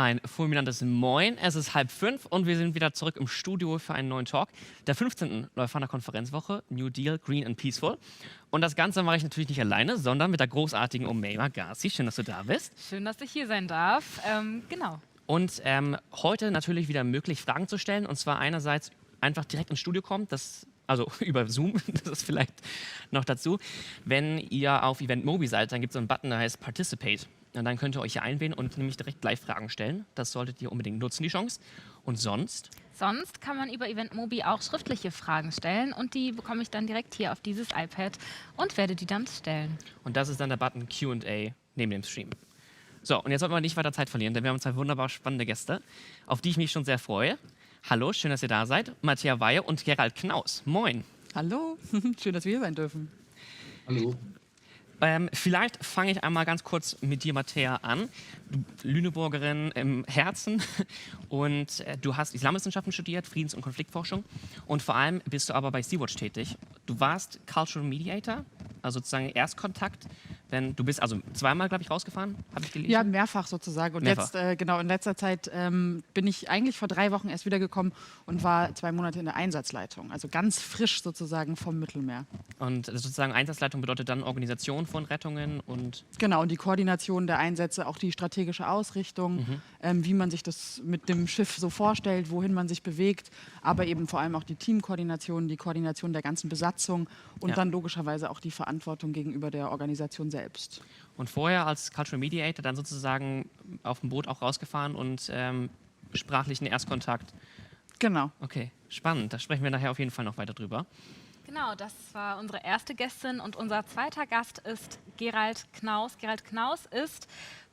Ein fulminantes Moin. Es ist 4:30 und wir sind wieder zurück im Studio für einen neuen Talk der 15. Leuphana Konferenzwoche New Deal, Green and Peaceful. Und das Ganze mache ich natürlich nicht alleine, sondern mit der großartigen Omeima Ghazi. Schön, dass du da bist. Schön, dass ich hier sein darf. Genau. Und heute natürlich wieder möglich, Fragen zu stellen. Und zwar einerseits einfach direkt ins Studio kommen, also über Zoom, das ist vielleicht noch dazu. Wenn ihr auf Eventmobi seid, dann gibt es so einen Button, der heißt Participate. Und dann könnt ihr euch hier einwählen und nämlich direkt Live-Fragen stellen. Das solltet ihr unbedingt nutzen, die Chance. Und sonst? Sonst kann man über Eventmobi auch schriftliche Fragen stellen und die bekomme ich dann direkt hier auf dieses iPad und werde die dann stellen. Und das ist dann der Button Q&A neben dem Stream. So, und jetzt sollten wir nicht weiter Zeit verlieren, denn wir haben zwei wunderbar spannende Gäste, auf die ich mich schon sehr freue. Hallo, schön, dass ihr da seid. Matthäa Weihe und Gerald Knaus. Moin. Hallo, schön, dass wir hier sein dürfen. Hallo. Vielleicht fange ich einmal ganz kurz mit dir, Matthäa, an. Du Lüneburgerin im Herzen und du hast Islamwissenschaften studiert, Friedens- und Konfliktforschung und vor allem bist du aber bei Sea-Watch tätig. Du warst Cultural Mediator, also sozusagen Erstkontakt. Du bist also zweimal, glaube ich, rausgefahren, habe ich gelesen? Ja, mehrfach sozusagen. Und Mehrfach. jetzt, genau, in letzter Zeit bin ich eigentlich vor 3 Wochen erst wiedergekommen und war 2 Monate in der Einsatzleitung. Also ganz frisch sozusagen vom Mittelmeer. Und sozusagen Einsatzleitung bedeutet dann Organisation von Rettungen und... Genau, und die Koordination der Einsätze, auch die strategische Ausrichtung, wie man sich das mit dem Schiff so vorstellt, wohin man sich bewegt, aber eben vor allem auch die Teamkoordination, die Koordination der ganzen Besatzung und dann logischerweise auch die Verantwortung gegenüber der Organisation selbst. Und vorher als Cultural Mediator dann sozusagen auf dem Boot auch rausgefahren und sprachlichen Erstkontakt. Genau. Okay, spannend. Da sprechen wir nachher auf jeden Fall noch weiter drüber. Genau, das war unsere erste Gästin und unser zweiter Gast ist Gerald Knaus. Gerald Knaus ist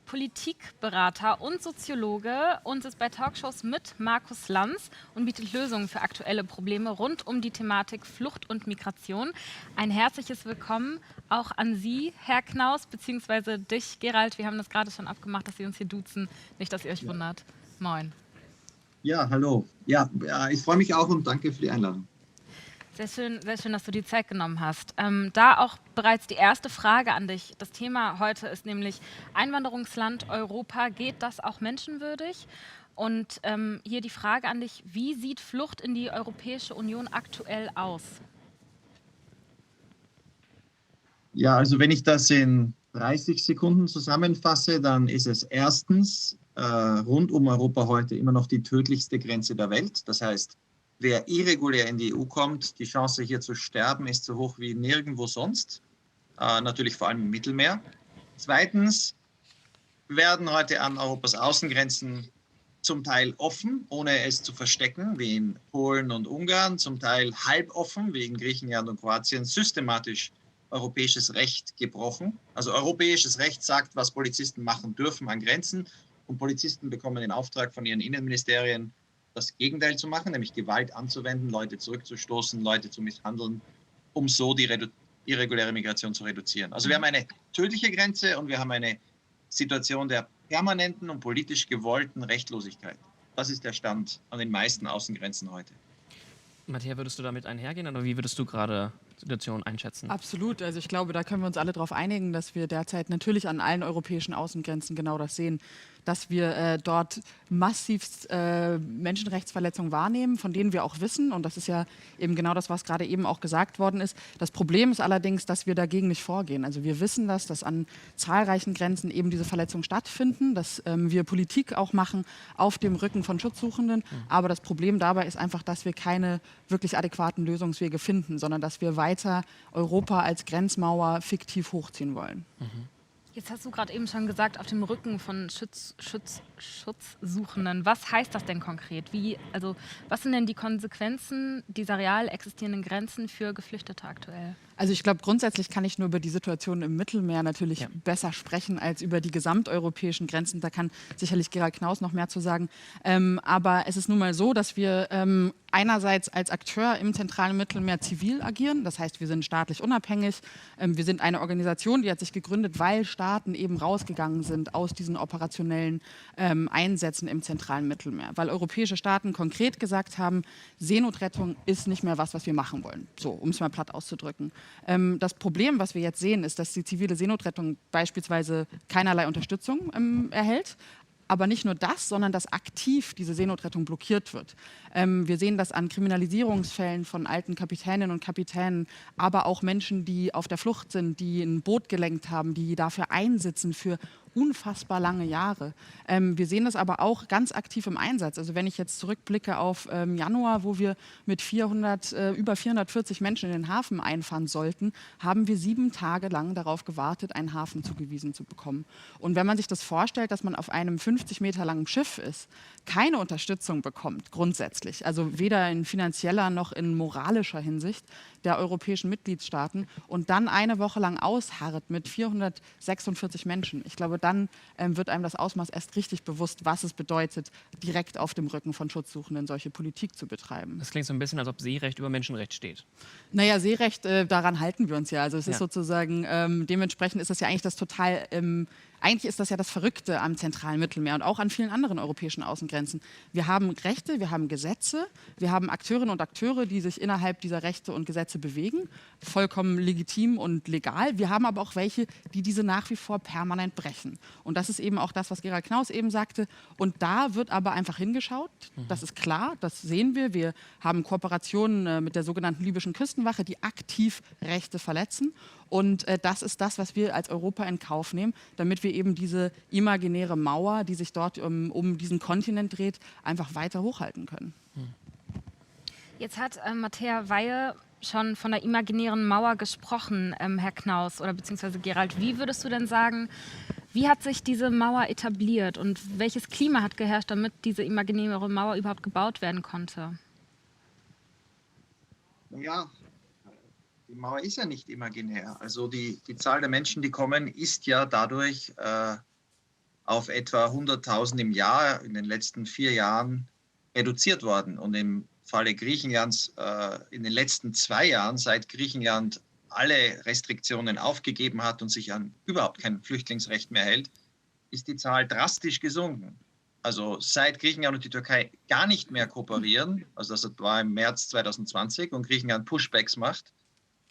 Politikberater und Soziologe und ist bei Talkshows mit Markus Lanz und bietet Lösungen für aktuelle Probleme rund um die Thematik Flucht und Migration. Ein herzliches Willkommen auch an Sie, Herr Knaus, beziehungsweise dich, Gerald. Wir haben das gerade schon abgemacht, dass Sie uns hier duzen. Nicht, dass ihr euch wundert. Moin. Ja, hallo. Ja, ich freue mich auch und danke für die Einladung. Sehr schön, dass du die Zeit genommen hast. Da auch bereits die erste Frage an dich. Das Thema heute ist nämlich Einwanderungsland Europa. Geht das auch menschenwürdig? Und hier die Frage an dich, wie sieht Flucht in die Europäische Union aktuell aus? Ja, also wenn ich das in 30 Sekunden zusammenfasse, dann ist es erstens rund um Europa heute immer noch die tödlichste Grenze der Welt. Das heißt, wer irregulär in die EU kommt, die Chance hier zu sterben ist so hoch wie nirgendwo sonst, natürlich vor allem im Mittelmeer. Zweitens werden heute an Europas Außengrenzen zum Teil offen, ohne es zu verstecken, wie in Polen und Ungarn, zum Teil halb offen, wie in Griechenland und Kroatien, systematisch europäisches Recht gebrochen. Also europäisches Recht sagt, was Polizisten machen dürfen an Grenzen und Polizisten bekommen den Auftrag von ihren Innenministerien, das Gegenteil zu machen, nämlich Gewalt anzuwenden, Leute zurückzustoßen, Leute zu misshandeln, um so die irreguläre Migration zu reduzieren. Also wir haben eine tödliche Grenze und wir haben eine Situation der permanenten und politisch gewollten Rechtlosigkeit. Das ist der Stand an den meisten Außengrenzen heute. Matthäa, würdest du damit einhergehen oder wie würdest du gerade die Situation einschätzen? Absolut. Also ich glaube, da können wir uns alle darauf einigen, dass wir derzeit natürlich an allen europäischen Außengrenzen genau das sehen, dass wir dort massivst Menschenrechtsverletzungen wahrnehmen, von denen wir auch wissen. Und das ist ja eben genau das, was gerade eben auch gesagt worden ist. Das Problem ist allerdings, dass wir dagegen nicht vorgehen. Also wir wissen dass an zahlreichen Grenzen eben diese Verletzungen stattfinden, dass wir Politik auch machen auf dem Rücken von Schutzsuchenden. Aber das Problem dabei ist einfach, dass wir keine wirklich adäquaten Lösungswege finden, sondern dass wir weiter Europa als Grenzmauer fiktiv hochziehen wollen. Jetzt hast du gerade eben schon gesagt, auf dem Rücken von Schutzsuchenden. Was heißt das denn konkret? Was sind denn die Konsequenzen dieser real existierenden Grenzen für Geflüchtete aktuell? Also ich glaube, grundsätzlich kann ich nur über die Situation im Mittelmeer natürlich besser sprechen als über die gesamteuropäischen Grenzen. Da kann sicherlich Gerald Knaus noch mehr zu sagen. Aber es ist nun mal so, dass wir einerseits als Akteur im zentralen Mittelmeer zivil agieren. Das heißt, wir sind staatlich unabhängig. Wir sind eine Organisation, die hat sich gegründet, weil Staaten eben rausgegangen sind aus diesen operationellen Einsätzen im zentralen Mittelmeer. Weil europäische Staaten konkret gesagt haben, Seenotrettung ist nicht mehr was wir machen wollen. So, um es mal platt auszudrücken. Das Problem, was wir jetzt sehen, ist, dass die zivile Seenotrettung beispielsweise keinerlei Unterstützung erhält. Aber nicht nur das, sondern dass aktiv diese Seenotrettung blockiert wird. Wir sehen das an Kriminalisierungsfällen von alten Kapitäninnen und Kapitänen, aber auch Menschen, die auf der Flucht sind, die ein Boot gelenkt haben, die dafür einsitzen für unfassbar lange Jahre. Wir sehen das aber auch ganz aktiv im Einsatz. Also wenn ich jetzt zurückblicke auf Januar, wo wir mit über 440 Menschen in den Hafen einfahren sollten, haben wir 7 Tage lang darauf gewartet, einen Hafen zugewiesen zu bekommen. Und wenn man sich das vorstellt, dass man auf einem 50 Meter langen Schiff ist, keine Unterstützung bekommt, grundsätzlich, also weder in finanzieller noch in moralischer Hinsicht der europäischen Mitgliedstaaten und dann eine Woche lang ausharrt mit 446 Menschen. Ich glaube, dann wird einem das Ausmaß erst richtig bewusst, was es bedeutet, direkt auf dem Rücken von Schutzsuchenden solche Politik zu betreiben. Das klingt so ein bisschen, als ob Seerecht über Menschenrecht steht. Naja, Seerecht, daran halten wir uns ja. Also es ist Ja. sozusagen, dementsprechend ist das ja eigentlich das total, eigentlich ist das ja das Verrückte am zentralen Mittelmeer und auch an vielen anderen europäischen Außengrenzen. Wir haben Rechte, wir haben Gesetze, wir haben Akteurinnen und Akteure, die sich innerhalb dieser Rechte und Gesetze bewegen, vollkommen legitim und legal. Wir haben aber auch welche, die diese nach wie vor permanent brechen. Und das ist eben auch das, was Gerald Knaus eben sagte. Und da wird aber einfach hingeschaut. Das ist klar, das sehen wir. Wir haben Kooperationen mit der sogenannten libyschen Küstenwache, die aktiv Rechte verletzen. Und das ist das, was wir als Europa in Kauf nehmen, damit wir eben diese imaginäre Mauer, die sich dort um diesen Kontinent dreht, einfach weiter hochhalten können. Jetzt hat Mattea Weihe schon von der imaginären Mauer gesprochen, Herr Knaus oder beziehungsweise Gerald. Wie würdest du denn sagen, wie hat sich diese Mauer etabliert und welches Klima hat geherrscht, damit diese imaginäre Mauer überhaupt gebaut werden konnte? Ja, die Mauer ist ja nicht imaginär. Also die Zahl der Menschen, die kommen, ist ja dadurch auf etwa 100.000 im Jahr in den letzten 4 Jahren reduziert worden. Und im Falle Griechenlands in den letzten 2 Jahren, seit Griechenland alle Restriktionen aufgegeben hat und sich an überhaupt kein Flüchtlingsrecht mehr hält, ist die Zahl drastisch gesunken. Also seit Griechenland und die Türkei gar nicht mehr kooperieren, also das war im März 2020 und Griechenland Pushbacks macht,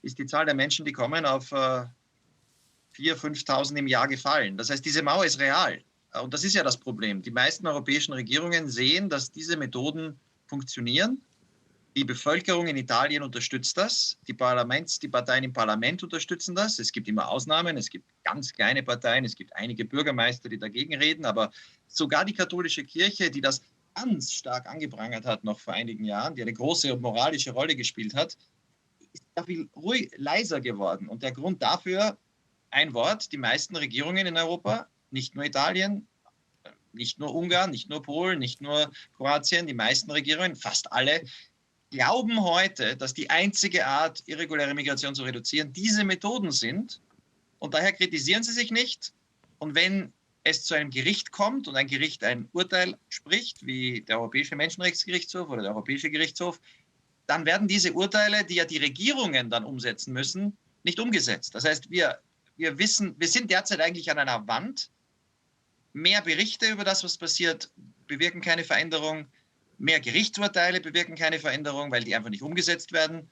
ist die Zahl der Menschen, die kommen, auf 4.000, 5.000 im Jahr gefallen. Das heißt, diese Mauer ist real. Und das ist ja das Problem. Die meisten europäischen Regierungen sehen, dass diese Methoden funktionieren. Die Bevölkerung in Italien unterstützt das. Die Parteien im Parlament unterstützen das. Es gibt immer Ausnahmen. Es gibt ganz kleine Parteien. Es gibt einige Bürgermeister, die dagegen reden. Aber sogar die katholische Kirche, die das ganz stark angeprangert hat, noch vor einigen Jahren, die eine große moralische Rolle gespielt hat, ist da viel leiser geworden. Und der Grund dafür, ein Wort, die meisten Regierungen in Europa, nicht nur Italien, nicht nur Ungarn, nicht nur Polen, nicht nur Kroatien, die meisten Regierungen, fast alle, glauben heute, dass die einzige Art, irreguläre Migration zu reduzieren, diese Methoden sind. Und daher kritisieren sie sich nicht. Und wenn es zu einem Gericht kommt und ein Gericht ein Urteil spricht, wie der Europäische Menschenrechtsgerichtshof oder der Europäische Gerichtshof, dann werden diese Urteile, die ja die Regierungen dann umsetzen müssen, nicht umgesetzt. Das heißt, wir sind derzeit eigentlich an einer Wand. Mehr Berichte über das, was passiert, bewirken keine Veränderung. Mehr Gerichtsurteile bewirken keine Veränderung, weil die einfach nicht umgesetzt werden.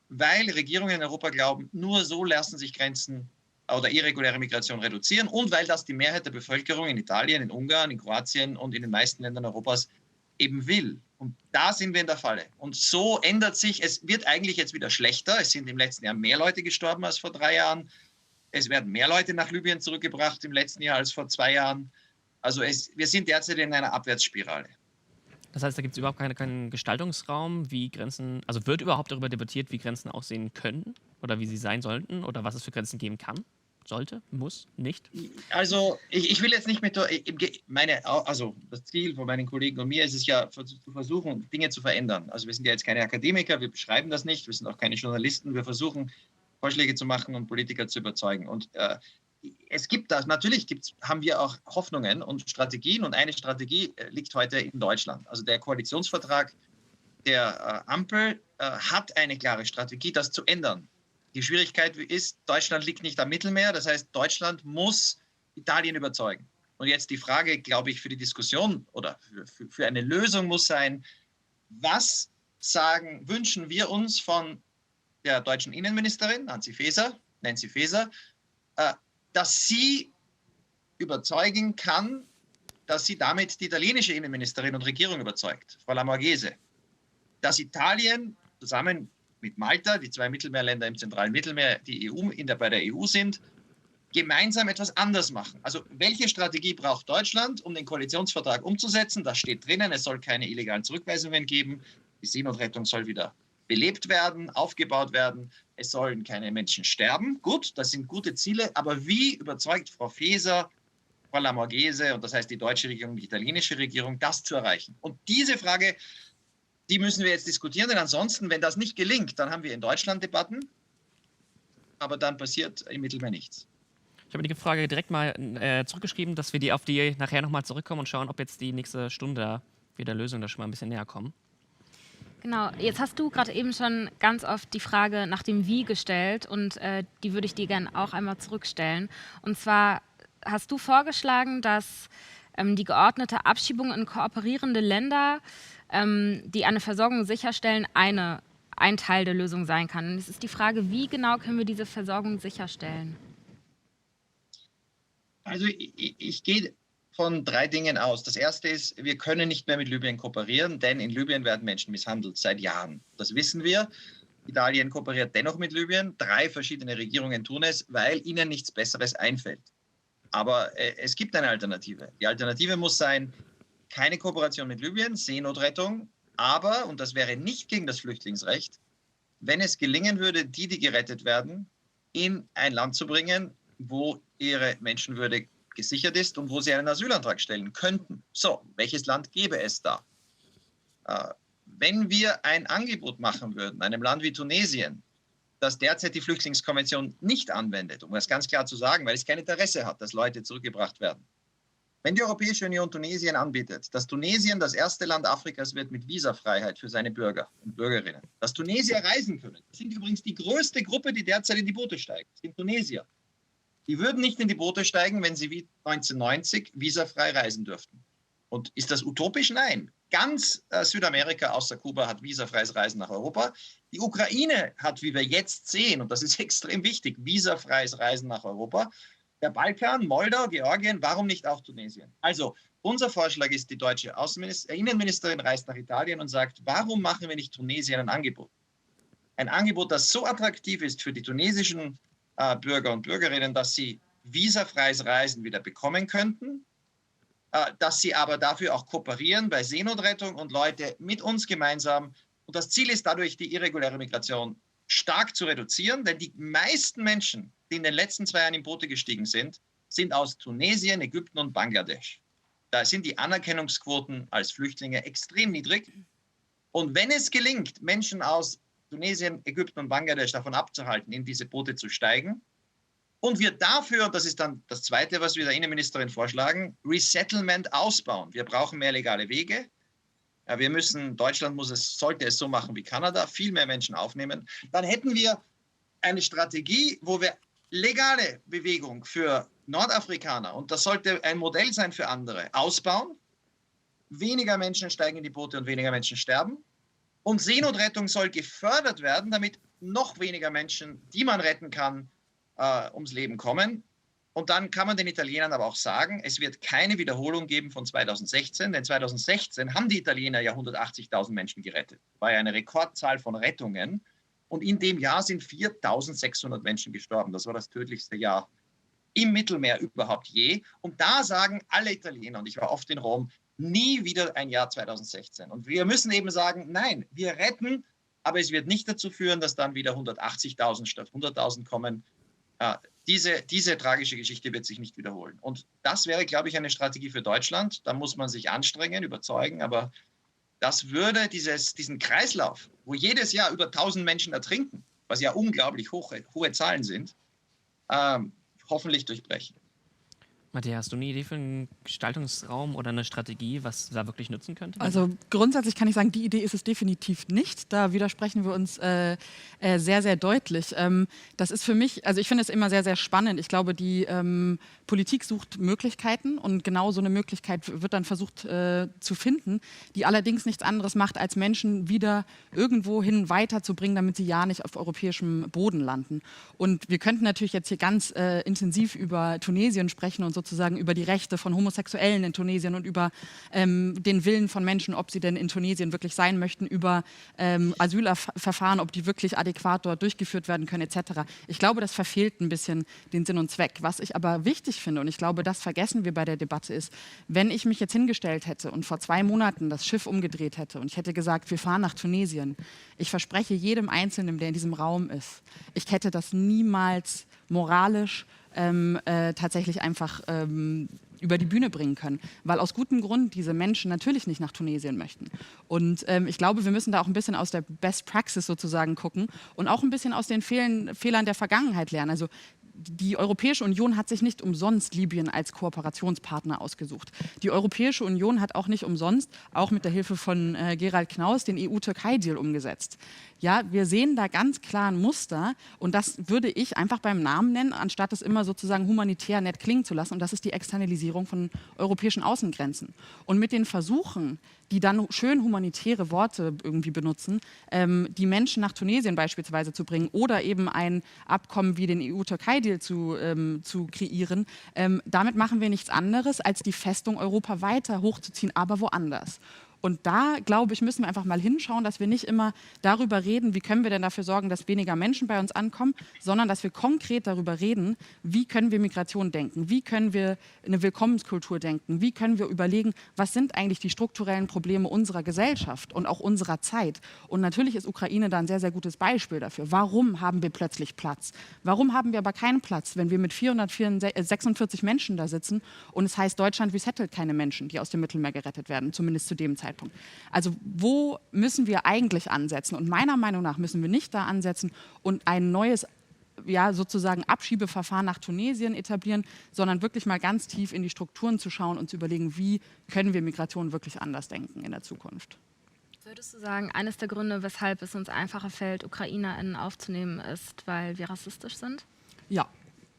Weil Regierungen in Europa glauben, nur so lassen sich Grenzen oder irreguläre Migration reduzieren und weil das die Mehrheit der Bevölkerung in Italien, in Ungarn, in Kroatien und in den meisten Ländern Europas eben will. Und da sind wir in der Falle. Und so ändert sich, es wird eigentlich jetzt wieder schlechter. Es sind im letzten Jahr mehr Leute gestorben als vor 3 Jahren. Es werden mehr Leute nach Libyen zurückgebracht im letzten Jahr als vor 2 Jahren. Also wir sind derzeit in einer Abwärtsspirale. Das heißt, da gibt es überhaupt keinen Gestaltungsraum, wie Grenzen, also wird überhaupt darüber debattiert, wie Grenzen aussehen können oder wie sie sein sollten oder was es für Grenzen geben kann? Sollte, muss, nicht? Also ich will jetzt nicht mit, also das Ziel von meinen Kollegen und mir ist es ja zu versuchen, Dinge zu verändern. Also wir sind ja jetzt keine Akademiker, wir beschreiben das nicht, wir sind auch keine Journalisten, wir versuchen Vorschläge zu machen und Politiker zu überzeugen. Und es gibt das, natürlich haben wir auch Hoffnungen und Strategien und eine Strategie liegt heute in Deutschland. Also der Koalitionsvertrag der Ampel hat eine klare Strategie, das zu ändern. Die Schwierigkeit ist, Deutschland liegt nicht am Mittelmeer, das heißt, Deutschland muss Italien überzeugen. Und jetzt die Frage, glaube ich, für die Diskussion oder für eine Lösung muss sein, was wünschen wir uns von der deutschen Innenministerin Nancy Faeser, dass sie überzeugen kann, dass sie damit die italienische Innenministerin und Regierung überzeugt, Frau Lamorgese, dass Italien zusammen mit Malta, die 2 Mittelmeerländer im zentralen Mittelmeer, die bei der EU sind, gemeinsam etwas anders machen. Also welche Strategie braucht Deutschland, um den Koalitionsvertrag umzusetzen? Da steht drinnen, es soll keine illegalen Zurückweisungen geben, die Seenotrettung soll wieder belebt werden, aufgebaut werden, es sollen keine Menschen sterben. Gut, das sind gute Ziele, aber wie überzeugt Frau Faeser, Frau Lamorgese, und das heißt die deutsche Regierung, die italienische Regierung, das zu erreichen? Und diese Frage, die müssen wir jetzt diskutieren, denn ansonsten, wenn das nicht gelingt, dann haben wir in Deutschland Debatten, aber dann passiert im Mittelmeer nichts. Ich habe die Frage direkt mal zurückgeschrieben, dass wir auf die nachher nochmal zurückkommen und schauen, ob jetzt die nächste Stunde wir der Lösung da schon mal ein bisschen näher kommen. Genau, jetzt hast du gerade eben schon ganz oft die Frage nach dem Wie gestellt und die würde ich dir gerne auch einmal zurückstellen. Und zwar hast du vorgeschlagen, dass die geordnete Abschiebung in kooperierende Länder, die eine Versorgung sicherstellen, ein Teil der Lösung sein kann. Und es ist die Frage, wie genau können wir diese Versorgung sicherstellen? Also ich gehe von 3 Dingen aus. Das erste ist, wir können nicht mehr mit Libyen kooperieren, denn in Libyen werden Menschen misshandelt seit Jahren. Das wissen wir. Italien kooperiert dennoch mit Libyen. 3 verschiedene Regierungen tun es, weil ihnen nichts Besseres einfällt. Aber es gibt eine Alternative. Die Alternative muss sein, keine Kooperation mit Libyen, Seenotrettung, aber, und das wäre nicht gegen das Flüchtlingsrecht, wenn es gelingen würde, die gerettet werden, in ein Land zu bringen, wo ihre Menschenwürde gesichert ist und wo sie einen Asylantrag stellen könnten. So, welches Land gäbe es da? Wenn wir ein Angebot machen würden, einem Land wie Tunesien, das derzeit die Flüchtlingskonvention nicht anwendet, um das ganz klar zu sagen, weil es kein Interesse hat, dass Leute zurückgebracht werden. Wenn die Europäische Union Tunesien anbietet, dass Tunesien das erste Land Afrikas wird mit Visafreiheit für seine Bürger und Bürgerinnen, dass Tunesier reisen können, das sind übrigens die größte Gruppe, die derzeit in die Boote steigt, das sind Tunesier. Die würden nicht in die Boote steigen, wenn sie wie 1990 visafrei reisen dürften. Und ist das utopisch? Nein. Ganz Südamerika außer Kuba hat visafreies Reisen nach Europa. Die Ukraine hat, wie wir jetzt sehen, und das ist extrem wichtig, visafreies Reisen nach Europa. Der Balkan, Moldau, Georgien, warum nicht auch Tunesien? Also unser Vorschlag ist, die deutsche Innenministerin reist nach Italien und sagt, warum machen wir nicht Tunesien ein Angebot? Ein Angebot, das so attraktiv ist für die tunesischen Bürger und Bürgerinnen, dass sie visafreies Reisen wieder bekommen könnten, dass sie aber dafür auch kooperieren bei Seenotrettung und Leute mit uns gemeinsam. Und das Ziel ist dadurch, die irreguläre Migration stark zu reduzieren, denn die meisten Menschen, die in den letzten 2 Jahren in Boote gestiegen sind, sind aus Tunesien, Ägypten und Bangladesch. Da sind die Anerkennungsquoten als Flüchtlinge extrem niedrig. Und wenn es gelingt, Menschen aus Tunesien, Ägypten und Bangladesch davon abzuhalten, in diese Boote zu steigen, und wir dafür, das ist dann das Zweite, was wir der Innenministerin vorschlagen, Resettlement ausbauen. Wir brauchen mehr legale Wege. Wir müssen, Deutschland sollte es so machen wie Kanada, viel mehr Menschen aufnehmen. Dann hätten wir eine Strategie, wo wir legale Bewegung für Nordafrikaner, und das sollte ein Modell sein für andere, ausbauen. Weniger Menschen steigen in die Boote und weniger Menschen sterben. Und Seenotrettung soll gefördert werden, damit noch weniger Menschen, die man retten kann, ums Leben kommen. Und dann kann man den Italienern aber auch sagen, es wird keine Wiederholung geben von 2016, denn 2016 haben die Italiener ja 180.000 Menschen gerettet. War ja eine Rekordzahl von Rettungen. Und in dem Jahr sind 4.600 Menschen gestorben. Das war das tödlichste Jahr im Mittelmeer überhaupt je. Und da sagen alle Italiener, und ich war oft in Rom, nie wieder ein Jahr 2016. Und wir müssen eben sagen, nein, wir retten, aber es wird nicht dazu führen, dass dann wieder 180.000 statt 100.000 kommen. Diese tragische Geschichte wird sich nicht wiederholen. Und das wäre, glaube ich, eine Strategie für Deutschland. Da muss man sich anstrengen, überzeugen, aber das würde diesen Kreislauf, wo jedes Jahr über 1.000 Menschen ertrinken, was ja unglaublich hohe Zahlen sind, hoffentlich durchbrechen. Matthäa, hast du eine Idee für einen Gestaltungsraum oder eine Strategie, was da wirklich nutzen könnte? Also grundsätzlich kann ich sagen, die Idee ist es definitiv nicht. Da widersprechen wir uns sehr, sehr deutlich. Das ist für mich, also ich finde es immer sehr, sehr spannend. Ich glaube, die Politik sucht Möglichkeiten und genau so eine Möglichkeit wird dann versucht zu finden, die allerdings nichts anderes macht, als Menschen wieder irgendwohin weiterzubringen, damit sie ja nicht auf europäischem Boden landen. Und wir könnten natürlich jetzt hier ganz intensiv über Tunesien sprechen und so sozusagen über die Rechte von Homosexuellen in Tunesien und über den Willen von Menschen, ob sie denn in Tunesien wirklich sein möchten, über Asylverfahren, ob die wirklich adäquat dort durchgeführt werden können, etc. Ich glaube, das verfehlt ein bisschen den Sinn und Zweck. Was ich aber wichtig finde, und ich glaube, das vergessen wir bei der Debatte, ist, wenn ich mich jetzt hingestellt hätte und vor 2 Monaten das Schiff umgedreht hätte und ich hätte gesagt, wir fahren nach Tunesien, ich verspreche jedem Einzelnen, der in diesem Raum ist, ich hätte das niemals moralisch tatsächlich einfach über die Bühne bringen können, weil aus gutem Grund diese Menschen natürlich nicht nach Tunesien möchten. Und ich glaube, wir müssen da auch ein bisschen aus der Best Praxis sozusagen gucken und auch ein bisschen aus den Fehlern der Vergangenheit lernen. Also die Europäische Union hat sich nicht umsonst Libyen als Kooperationspartner ausgesucht. Die Europäische Union hat auch nicht umsonst, auch mit der Hilfe von Gerald Knaus, den EU-Türkei-Deal umgesetzt. Ja, wir sehen da ganz klar ein Muster und das würde ich einfach beim Namen nennen, anstatt es immer sozusagen humanitär nett klingen zu lassen. Und das ist die Externalisierung von europäischen Außengrenzen. Und mit den Versuchen, die dann schön humanitäre Worte irgendwie benutzen, die Menschen nach Tunesien beispielsweise zu bringen oder eben ein Abkommen wie den EU-Türkei-Deal zu kreieren, damit machen wir nichts anderes, als die Festung Europa weiter hochzuziehen, aber woanders. Und da, glaube ich, müssen wir einfach mal hinschauen, dass wir nicht immer darüber reden, wie können wir denn dafür sorgen, dass weniger Menschen bei uns ankommen, sondern dass wir konkret darüber reden, wie können wir Migration denken, wie können wir eine Willkommenskultur denken, wie können wir überlegen, was sind eigentlich die strukturellen Probleme unserer Gesellschaft und auch unserer Zeit. Und natürlich ist Ukraine da ein sehr, sehr gutes Beispiel dafür. Warum haben wir plötzlich Platz? Warum haben wir aber keinen Platz, wenn wir mit 446 Menschen da sitzen und es heißt, Deutschland resettelt keine Menschen, die aus dem Mittelmeer gerettet werden, zumindest zu dem Zeitpunkt. Also wo müssen wir eigentlich ansetzen? Und meiner Meinung nach müssen wir nicht da ansetzen und ein neues, ja, sozusagen Abschiebeverfahren nach Tunesien etablieren, sondern wirklich mal ganz tief in die Strukturen zu schauen und zu überlegen, wie können wir Migration wirklich anders denken in der Zukunft. Würdest du sagen, eines der Gründe, weshalb es uns einfacher fällt, UkrainerInnen aufzunehmen, ist, weil wir rassistisch sind? Ja.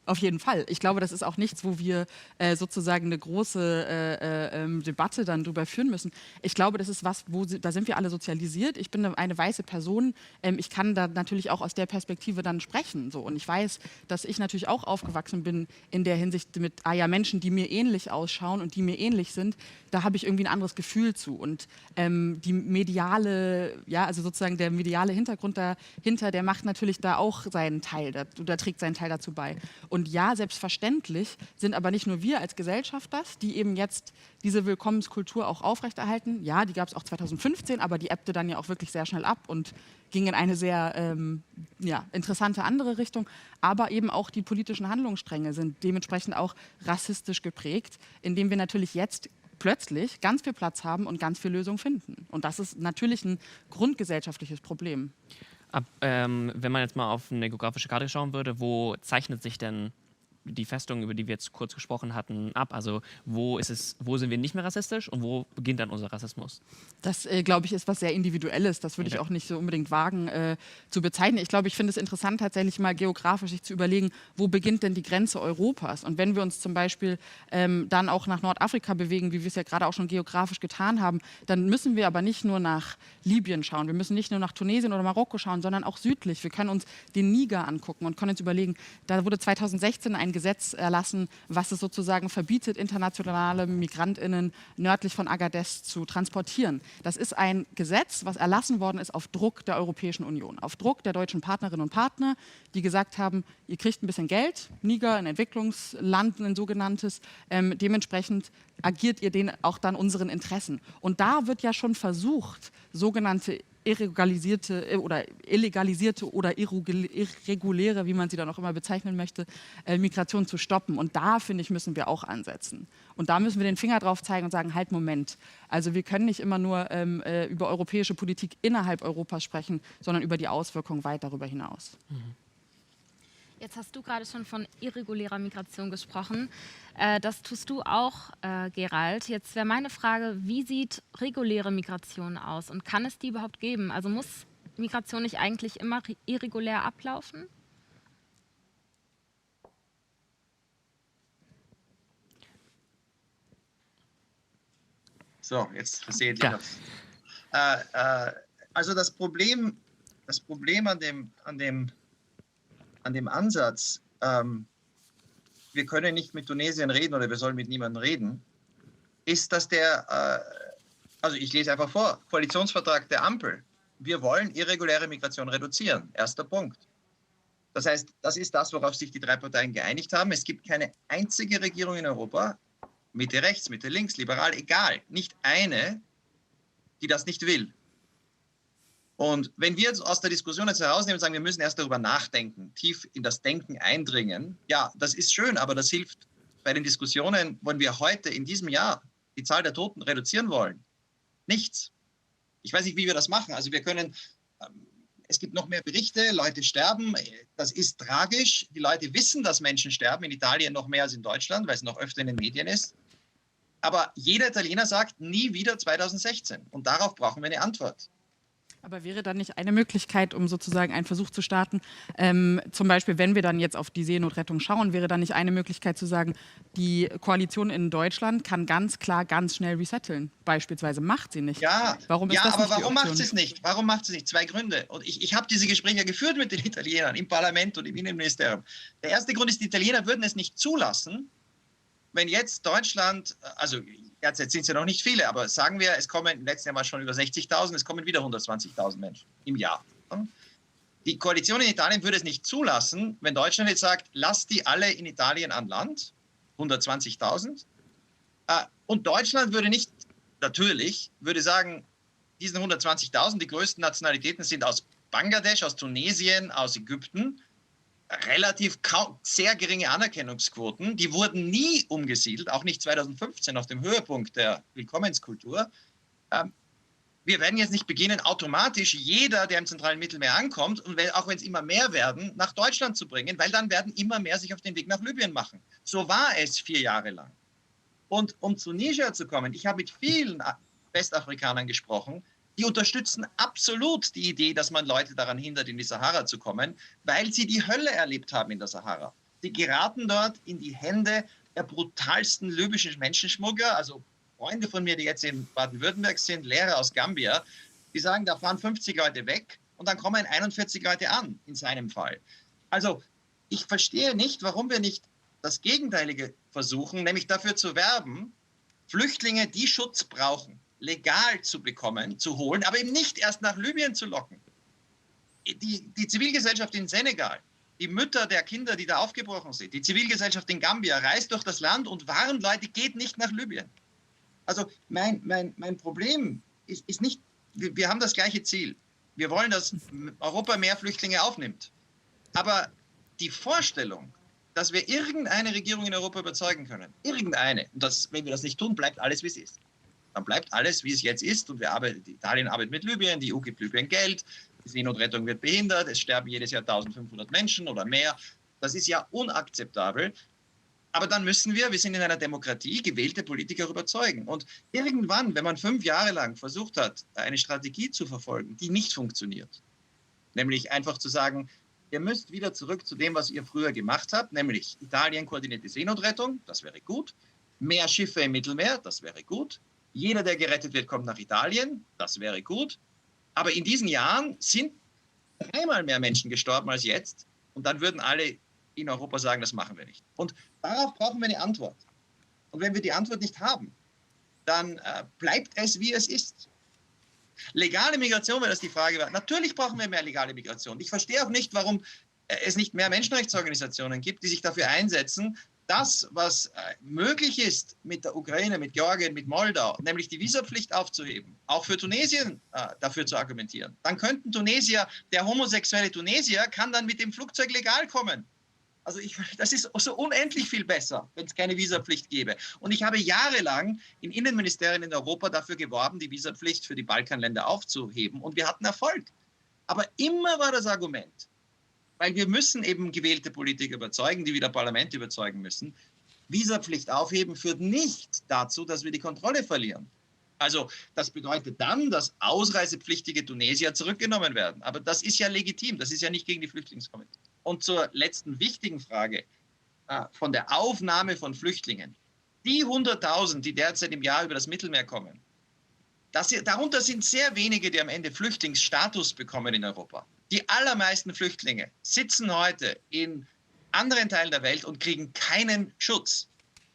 Auf jeden Fall. Ich glaube, das ist auch nichts, wo wir sozusagen eine große Debatte dann drüber führen müssen. Ich glaube, das ist was, da sind wir alle sozialisiert. Ich bin eine weiße Person. Ich kann da natürlich auch aus der Perspektive dann sprechen. So. Und ich weiß, dass ich natürlich auch aufgewachsen bin in der Hinsicht mit Menschen, die mir ähnlich ausschauen und die mir ähnlich sind. Da habe ich irgendwie ein anderes Gefühl zu. Und die mediale, ja, also sozusagen der mediale Hintergrund dahinter, der macht natürlich da auch seinen Teil, oder trägt seinen Teil dazu bei. Und ja, selbstverständlich sind aber nicht nur wir als Gesellschaft das, die eben jetzt diese Willkommenskultur auch aufrechterhalten. Ja, die gab es auch 2015, aber die ebbte dann ja auch wirklich sehr schnell ab und ging in eine sehr interessante andere Richtung. Aber eben auch die politischen Handlungsstränge sind dementsprechend auch rassistisch geprägt, indem wir natürlich jetzt plötzlich ganz viel Platz haben und ganz viel Lösungen finden. Und das ist natürlich ein grundgesellschaftliches Problem. Wenn man jetzt mal auf eine geografische Karte schauen würde, wo zeichnet sich denn die Festung, über die wir jetzt kurz gesprochen hatten, ab? Also wo sind wir nicht mehr rassistisch und wo beginnt dann unser Rassismus? Das, glaube ich, ist was sehr Individuelles. Das würde ich auch nicht so unbedingt wagen zu bezeichnen. Ich glaube, ich finde es interessant, tatsächlich mal geografisch sich zu überlegen, wo beginnt denn die Grenze Europas? Und wenn wir uns zum Beispiel dann auch nach Nordafrika bewegen, wie wir es ja gerade auch schon geografisch getan haben, dann müssen wir aber nicht nur nach Libyen schauen. Wir müssen nicht nur nach Tunesien oder Marokko schauen, sondern auch südlich. Wir können uns den Niger angucken und können uns überlegen, da wurde 2016 ein Gesetz erlassen, was es sozusagen verbietet, internationale MigrantInnen nördlich von Agadez zu transportieren. Das ist ein Gesetz, was erlassen worden ist auf Druck der Europäischen Union, auf Druck der deutschen Partnerinnen und Partner, die gesagt haben, ihr kriegt ein bisschen Geld, Niger, ein Entwicklungsland, ein sogenanntes, dementsprechend agiert ihr denen auch dann unseren Interessen. Und da wird ja schon versucht, sogenannte illegalisierte oder irreguläre, wie man sie dann auch immer bezeichnen möchte, Migration zu stoppen. Und da, finde ich, müssen wir auch ansetzen. Und da müssen wir den Finger drauf zeigen und sagen, halt, Moment. Also wir können nicht immer nur über europäische Politik innerhalb Europas sprechen, sondern über die Auswirkungen weit darüber hinaus. Jetzt hast du gerade schon von irregulärer Migration gesprochen. Das tust du auch, Gerald. Jetzt wäre meine Frage, wie sieht reguläre Migration aus und kann es die überhaupt geben? Also muss Migration nicht eigentlich immer irregulär ablaufen? So, jetzt seht ihr das. Also das Problem an dem Ansatz wir können nicht mit Tunesien reden oder wir sollen mit niemandem reden, ist, dass also ich lese einfach vor, Koalitionsvertrag der Ampel. Wir wollen irreguläre Migration reduzieren. Erster Punkt. Das heißt, das ist das, worauf sich die drei Parteien geeinigt haben. Es gibt keine einzige Regierung in Europa, Mitte rechts, Mitte links, liberal, egal, nicht eine, die das nicht will. Und wenn wir jetzt aus der Diskussion jetzt herausnehmen und sagen, wir müssen erst darüber nachdenken, tief in das Denken eindringen, ja, das ist schön, aber das hilft bei den Diskussionen, wenn wir heute in diesem Jahr die Zahl der Toten reduzieren wollen. Nichts. Ich weiß nicht, wie wir das machen. Also wir können, es gibt noch mehr Berichte, Leute sterben, das ist tragisch. Die Leute wissen, dass Menschen sterben, in Italien noch mehr als in Deutschland, weil es noch öfter in den Medien ist. Aber jeder Italiener sagt, nie wieder 2016. Und darauf brauchen wir eine Antwort. Aber wäre dann nicht eine Möglichkeit, um sozusagen einen Versuch zu starten, zum Beispiel, wenn wir dann jetzt auf die Seenotrettung schauen, wäre dann nicht eine Möglichkeit zu sagen, die Koalition in Deutschland kann ganz klar, ganz schnell resetteln. Beispielsweise macht sie nicht. Ja, warum ist das aber nicht die warum macht Option? sie es nicht? Warum macht sie es nicht? Zwei Gründe. Und ich habe diese Gespräche geführt mit den Italienern im Parlament und im Innenministerium. Der erste Grund ist, die Italiener würden es nicht zulassen, wenn jetzt Deutschland, also jetzt sind es ja noch nicht viele, aber sagen wir, es kommen, im letzten Jahr war es schon über 60.000, es kommen wieder 120.000 Menschen im Jahr. Die Koalition in Italien würde es nicht zulassen, wenn Deutschland jetzt sagt, lasst die alle in Italien an Land, 120.000. Und Deutschland würde nicht, natürlich, würde sagen, diesen 120.000, die größten Nationalitäten sind aus Bangladesch, aus Tunesien, aus Ägypten, relativ sehr geringe Anerkennungsquoten. Die wurden nie umgesiedelt, auch nicht 2015 auf dem Höhepunkt der Willkommenskultur. Wir werden jetzt nicht beginnen, automatisch jeder, der im zentralen Mittelmeer ankommt, und auch wenn es immer mehr werden, nach Deutschland zu bringen, weil dann werden immer mehr sich auf den Weg nach Libyen machen. So war es 4 Jahre lang. Und um zu Niger zu kommen, ich habe mit vielen Westafrikanern gesprochen, die unterstützen absolut die Idee, dass man Leute daran hindert, in die Sahara zu kommen, weil sie die Hölle erlebt haben in der Sahara. Sie geraten dort in die Hände der brutalsten libyschen Menschenschmuggler, also Freunde von mir, die jetzt in Baden-Württemberg sind, Lehrer aus Gambia, die sagen, da fahren 50 Leute weg und dann kommen 41 Leute an, in seinem Fall. Also ich verstehe nicht, warum wir nicht das Gegenteilige versuchen, nämlich dafür zu werben, Flüchtlinge, die Schutz brauchen, legal zu bekommen, zu holen, aber eben nicht erst nach Libyen zu locken. Die Zivilgesellschaft in Senegal, die Mütter der Kinder, die da aufgebrochen sind, die Zivilgesellschaft in Gambia reist durch das Land und warnt Leute, geht nicht nach Libyen. Also mein Problem ist nicht, wir haben das gleiche Ziel. Wir wollen, dass Europa mehr Flüchtlinge aufnimmt. Aber die Vorstellung, dass wir irgendeine Regierung in Europa überzeugen können, irgendeine, und wenn wir das nicht tun, bleibt alles, wie es ist. Dann bleibt alles, wie es jetzt ist, und Italien arbeitet mit Libyen, die EU gibt Libyen Geld, die Seenotrettung wird behindert, es sterben jedes Jahr 1500 Menschen oder mehr. Das ist ja unakzeptabel. Aber dann müssen wir sind in einer Demokratie, gewählte Politiker überzeugen. Und irgendwann, wenn man 5 Jahre lang versucht hat, eine Strategie zu verfolgen, die nicht funktioniert, nämlich einfach zu sagen, ihr müsst wieder zurück zu dem, was ihr früher gemacht habt, nämlich Italien koordinierte Seenotrettung, das wäre gut, mehr Schiffe im Mittelmeer, das wäre gut, jeder, der gerettet wird, kommt nach Italien, das wäre gut. Aber in diesen Jahren sind 3-mal mehr Menschen gestorben als jetzt. Und dann würden alle in Europa sagen, das machen wir nicht. Und darauf brauchen wir eine Antwort. Und wenn wir die Antwort nicht haben, dann bleibt es, wie es ist. Legale Migration, wenn das die Frage war. Natürlich brauchen wir mehr legale Migration. Ich verstehe auch nicht, warum es nicht mehr Menschenrechtsorganisationen gibt, die sich dafür einsetzen, das, was möglich ist mit der Ukraine, mit Georgien, mit Moldau, nämlich die Visapflicht aufzuheben, auch für Tunesien dafür zu argumentieren. Dann könnten Tunesier, der homosexuelle Tunesier, kann dann mit dem Flugzeug legal kommen. Also das ist so unendlich viel besser, wenn es keine Visapflicht gäbe. Und ich habe jahrelang in Innenministerien in Europa dafür geworben, die Visapflicht für die Balkanländer aufzuheben. Und wir hatten Erfolg. Aber immer war das Argument, weil wir müssen eben gewählte Politiker überzeugen, die wieder Parlament überzeugen müssen. Visapflicht aufheben führt nicht dazu, dass wir die Kontrolle verlieren. Also das bedeutet dann, dass ausreisepflichtige Tunesier zurückgenommen werden. Aber das ist ja legitim, das ist ja nicht gegen die Flüchtlingskonvention. Und zur letzten wichtigen Frage von der Aufnahme von Flüchtlingen. Die 100.000, die derzeit im Jahr über das Mittelmeer kommen, darunter sind sehr wenige, die am Ende Flüchtlingsstatus bekommen in Europa. Die allermeisten Flüchtlinge sitzen heute in anderen Teilen der Welt und kriegen keinen Schutz.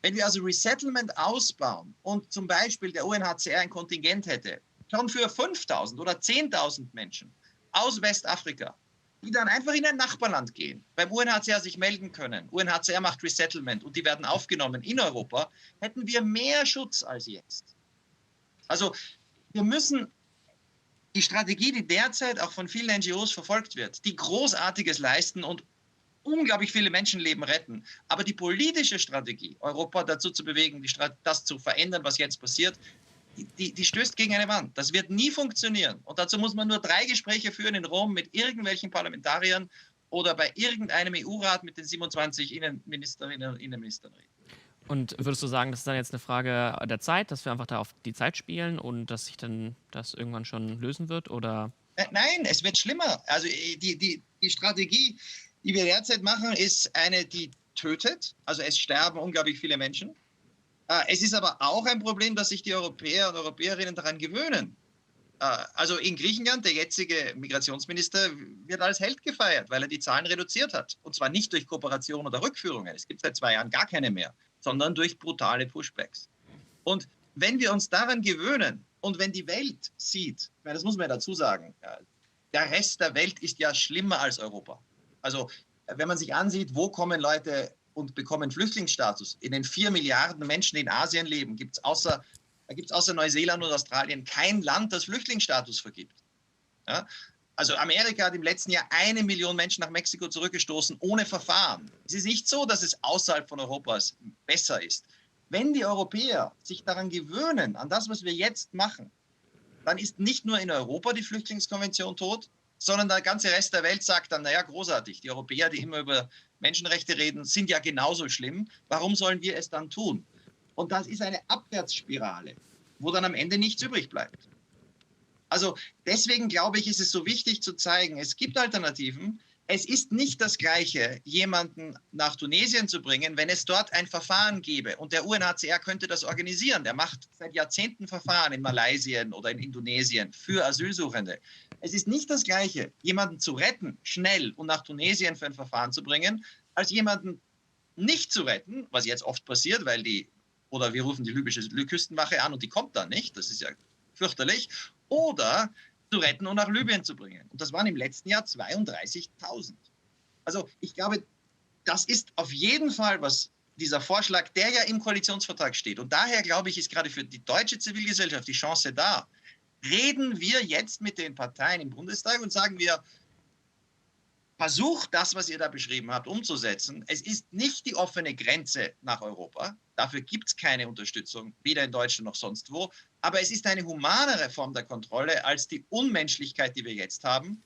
Wenn wir also Resettlement ausbauen und zum Beispiel der UNHCR ein Kontingent hätte, schon für 5.000 oder 10.000 Menschen aus Westafrika, die dann einfach in ein Nachbarland gehen, beim UNHCR sich melden können, UNHCR macht Resettlement und die werden aufgenommen in Europa, hätten wir mehr Schutz als jetzt. Also wir müssen die Strategie, die derzeit auch von vielen NGOs verfolgt wird, die Großartiges leisten und unglaublich viele Menschenleben retten. Aber die politische Strategie, Europa dazu zu bewegen, das zu verändern, was jetzt passiert, die stößt gegen eine Wand. Das wird nie funktionieren. Und dazu muss man nur 3 Gespräche führen in Rom mit irgendwelchen Parlamentariern oder bei irgendeinem EU-Rat mit den 27 Innenministerinnen und Innenministern reden. Und würdest du sagen, das ist dann jetzt eine Frage der Zeit, dass wir einfach da auf die Zeit spielen und dass sich dann das irgendwann schon lösen wird? Oder? Nein, es wird schlimmer. Also die Strategie, die wir derzeit machen, ist eine, die tötet. Also es sterben unglaublich viele Menschen. Es ist aber auch ein Problem, dass sich die Europäer und Europäerinnen daran gewöhnen. Also in Griechenland, der jetzige Migrationsminister wird als Held gefeiert, weil er die Zahlen reduziert hat. Und zwar nicht durch Kooperation oder Rückführungen. Es gibt seit 2 Jahren gar keine mehr, sondern durch brutale Pushbacks. Und wenn wir uns daran gewöhnen und wenn die Welt sieht, das muss man ja dazu sagen, der Rest der Welt ist ja schlimmer als Europa. Also wenn man sich ansieht, wo kommen Leute und bekommen Flüchtlingsstatus. In den 4 Milliarden Menschen, die in Asien leben, gibt es außer Neuseeland und Australien kein Land, das Flüchtlingsstatus vergibt. Ja? Also Amerika hat im letzten Jahr 1 Million Menschen nach Mexiko zurückgestoßen, ohne Verfahren. Es ist nicht so, dass es außerhalb von Europas besser ist. Wenn die Europäer sich daran gewöhnen, an das, was wir jetzt machen, dann ist nicht nur in Europa die Flüchtlingskonvention tot, sondern der ganze Rest der Welt sagt dann, naja, großartig, die Europäer, die immer über Menschenrechte reden, sind ja genauso schlimm. Warum sollen wir es dann tun? Und das ist eine Abwärtsspirale, wo dann am Ende nichts übrig bleibt. Also deswegen glaube ich, ist es so wichtig zu zeigen, es gibt Alternativen. Es ist nicht das Gleiche, jemanden nach Tunesien zu bringen, wenn es dort ein Verfahren gäbe. Und der UNHCR könnte das organisieren. Der macht seit Jahrzehnten Verfahren in Malaysia oder in Indonesien für Asylsuchende. Es ist nicht das Gleiche, jemanden zu retten, schnell und nach Tunesien für ein Verfahren zu bringen, als jemanden nicht zu retten, was jetzt oft passiert, weil wir rufen die libysche Küstenwache an und die kommt dann nicht. Das ist ja fürchterlich. Oder zu retten und nach Libyen zu bringen. Und das waren im letzten Jahr 32.000. Also ich glaube, das ist auf jeden Fall was, dieser Vorschlag, der ja im Koalitionsvertrag steht. Und daher, glaube ich, ist gerade für die deutsche Zivilgesellschaft die Chance da. Reden wir jetzt mit den Parteien im Bundestag und sagen wir, versucht das, was ihr da beschrieben habt, umzusetzen. Es ist nicht die offene Grenze nach Europa. Dafür gibt es keine Unterstützung, weder in Deutschland noch sonst wo. Aber es ist eine humanere Form der Kontrolle als die Unmenschlichkeit, die wir jetzt haben.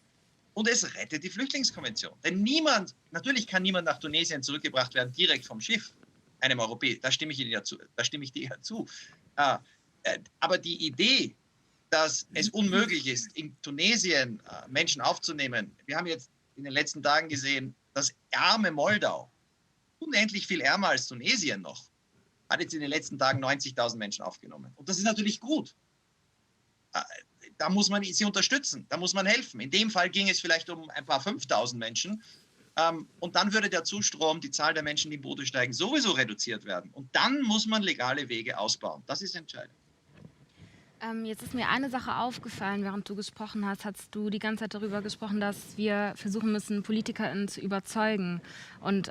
Und es rettet die Flüchtlingskonvention. Denn natürlich kann niemand nach Tunesien zurückgebracht werden, direkt vom Schiff, einem Europäer. Da stimme ich dir ja zu. Aber die Idee, dass es unmöglich ist, in Tunesien Menschen aufzunehmen. Wir haben jetzt in den letzten Tagen gesehen, das arme Moldau, unendlich viel ärmer als Tunesien noch, hat jetzt in den letzten Tagen 90.000 Menschen aufgenommen. Und das ist natürlich gut. Da muss man sie unterstützen, da muss man helfen. In dem Fall ging es vielleicht um ein paar 5.000 Menschen. Und dann würde der Zustrom, die Zahl der Menschen, die in Boote steigen, sowieso reduziert werden. Und dann muss man legale Wege ausbauen. Das ist entscheidend. Jetzt ist mir eine Sache aufgefallen, während du gesprochen hast, hast du die ganze Zeit darüber gesprochen, dass wir versuchen müssen, PolitikerInnen zu überzeugen. Und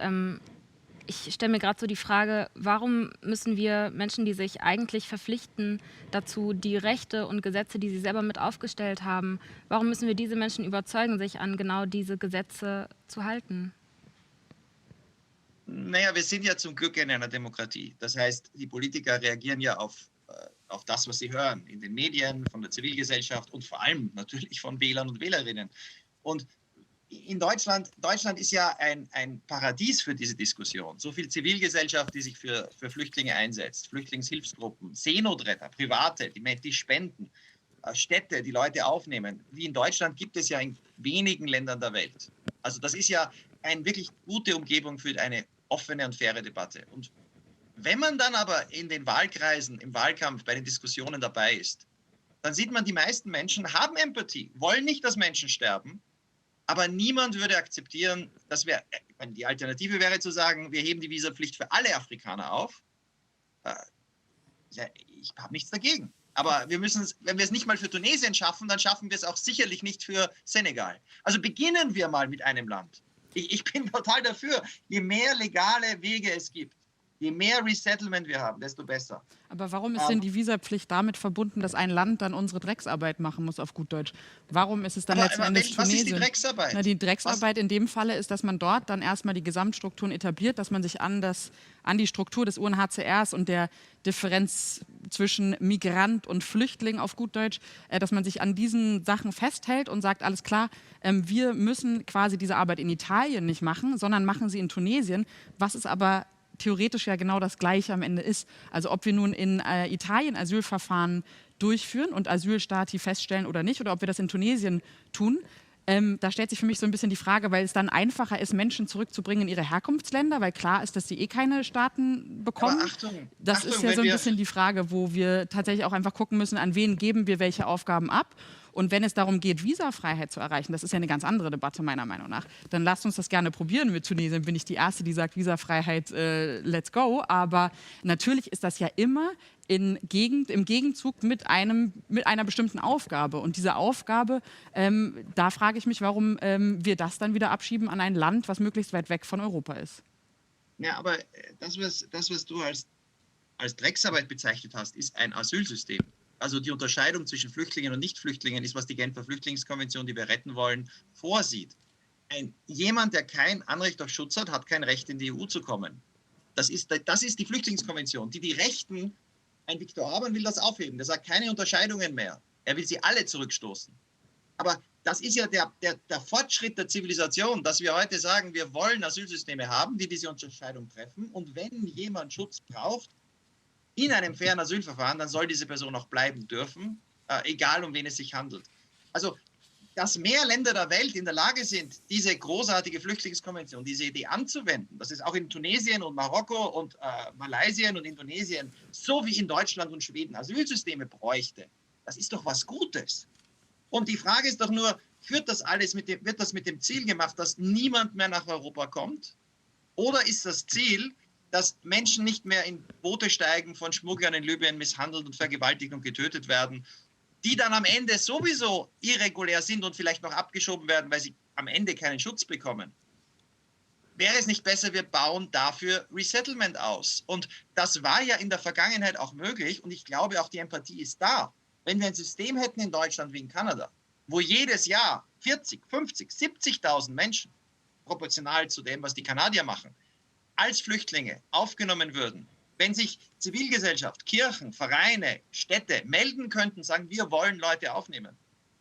ich stelle mir gerade so die Frage, warum müssen wir Menschen, die sich eigentlich verpflichten dazu, die Rechte und Gesetze, die sie selber mit aufgestellt haben, warum müssen wir diese Menschen überzeugen, sich an genau diese Gesetze zu halten? Naja, wir sind ja zum Glück in einer Demokratie. Das heißt, die Politiker reagieren ja auf das, was sie hören, in den Medien, von der Zivilgesellschaft und vor allem natürlich von Wählern und Wählerinnen. Und in Deutschland ist ja ein Paradies für diese Diskussion. So viel Zivilgesellschaft, die sich für Flüchtlinge einsetzt, Flüchtlingshilfsgruppen, Seenotretter, Private, die spenden, Städte, die Leute aufnehmen. Wie in Deutschland gibt es ja in wenigen Ländern der Welt. Also das ist ja eine wirklich gute Umgebung für eine offene und faire Debatte. Und wenn man dann aber in den Wahlkreisen, im Wahlkampf, bei den Diskussionen dabei ist, dann sieht man, die meisten Menschen haben Empathie, wollen nicht, dass Menschen sterben, Aber niemand würde akzeptieren, dass die Alternative wäre zu sagen, wir heben die Visapflicht für alle Afrikaner auf. Ja, ich habe nichts dagegen. Aber wir müssen es, wenn wir es nicht mal für Tunesien schaffen, dann schaffen wir es auch sicherlich nicht für Senegal. Also beginnen wir mal mit einem Land. Ich bin total dafür, je mehr legale Wege es gibt, je mehr Resettlement wir haben, desto besser. Aber warum ist denn die Visapflicht damit verbunden, dass ein Land dann unsere Drecksarbeit machen muss, auf gut Deutsch? Warum ist es dann letzten Endes was Tunesien? ist die Drecksarbeit? Na, die Drecksarbeit in dem Falle ist, dass man dort dann erstmal die Gesamtstrukturen etabliert, dass man sich an die Struktur des UNHCRs und der Differenz zwischen Migrant und Flüchtling auf gut Deutsch, dass man sich an diesen Sachen festhält und sagt, alles klar, wir müssen quasi diese Arbeit in Italien nicht machen, sondern machen sie in Tunesien, was ist aber theoretisch ja genau das Gleiche am Ende ist. Also ob wir nun in Italien Asylverfahren durchführen und Asylstati feststellen oder nicht, oder ob wir das in Tunesien tun, da stellt sich für mich so ein bisschen die Frage, weil es dann einfacher ist, Menschen zurückzubringen in ihre Herkunftsländer, weil klar ist, dass sie keine Staaten bekommen. Aber Achtung, das ist ja so ein bisschen die Frage, wo wir tatsächlich auch einfach gucken müssen, an wen geben wir welche Aufgaben ab. Und wenn es darum geht, Visafreiheit zu erreichen, das ist ja eine ganz andere Debatte meiner Meinung nach, dann lasst uns das gerne probieren mit Tunesien. Bin ich die Erste, die sagt, Visafreiheit, let's go. Aber natürlich ist das ja immer im Gegenzug mit einer bestimmten Aufgabe. Und diese Aufgabe, da frage ich mich, warum wir das dann wieder abschieben an ein Land, was möglichst weit weg von Europa ist. Ja, aber das, was du als Drecksarbeit bezeichnet hast, ist ein Asylsystem. Also die Unterscheidung zwischen Flüchtlingen und Nichtflüchtlingen ist, was die Genfer Flüchtlingskonvention, die wir retten wollen, vorsieht. Jemand, der kein Anrecht auf Schutz hat, hat kein Recht, in die EU zu kommen. Das ist die Flüchtlingskonvention, die Rechten, ein Viktor Orban will das aufheben. Der sagt keine Unterscheidungen mehr. Er will sie alle zurückstoßen. Aber das ist ja der Fortschritt der Zivilisation, dass wir heute sagen, wir wollen Asylsysteme haben, die diese Unterscheidung treffen. Und wenn jemand Schutz braucht, in einem fairen Asylverfahren, dann soll diese Person auch bleiben dürfen, egal um wen es sich handelt. Also, dass mehr Länder der Welt in der Lage sind, diese großartige Flüchtlingskonvention, diese Idee anzuwenden, dass es auch in Tunesien und Marokko und Malaysia und Indonesien, so wie in Deutschland und Schweden Asylsysteme bräuchte, das ist doch was Gutes. Und die Frage ist doch nur, wird das mit dem Ziel gemacht, dass niemand mehr nach Europa kommt? Oder ist das Ziel, dass Menschen nicht mehr in Boote steigen, von Schmugglern in Libyen misshandelt und vergewaltigt und getötet werden, die dann am Ende sowieso irregulär sind und vielleicht noch abgeschoben werden, weil sie am Ende keinen Schutz bekommen? Wäre es nicht besser, wir bauen dafür Resettlement aus? Und das war ja in der Vergangenheit auch möglich und ich glaube auch die Empathie ist da. Wenn wir ein System hätten in Deutschland wie in Kanada, wo jedes Jahr 40, 50, 70.000 Menschen, proportional zu dem, was die Kanadier machen, als Flüchtlinge aufgenommen würden, wenn sich Zivilgesellschaft, Kirchen, Vereine, Städte melden könnten, sagen, wir wollen Leute aufnehmen,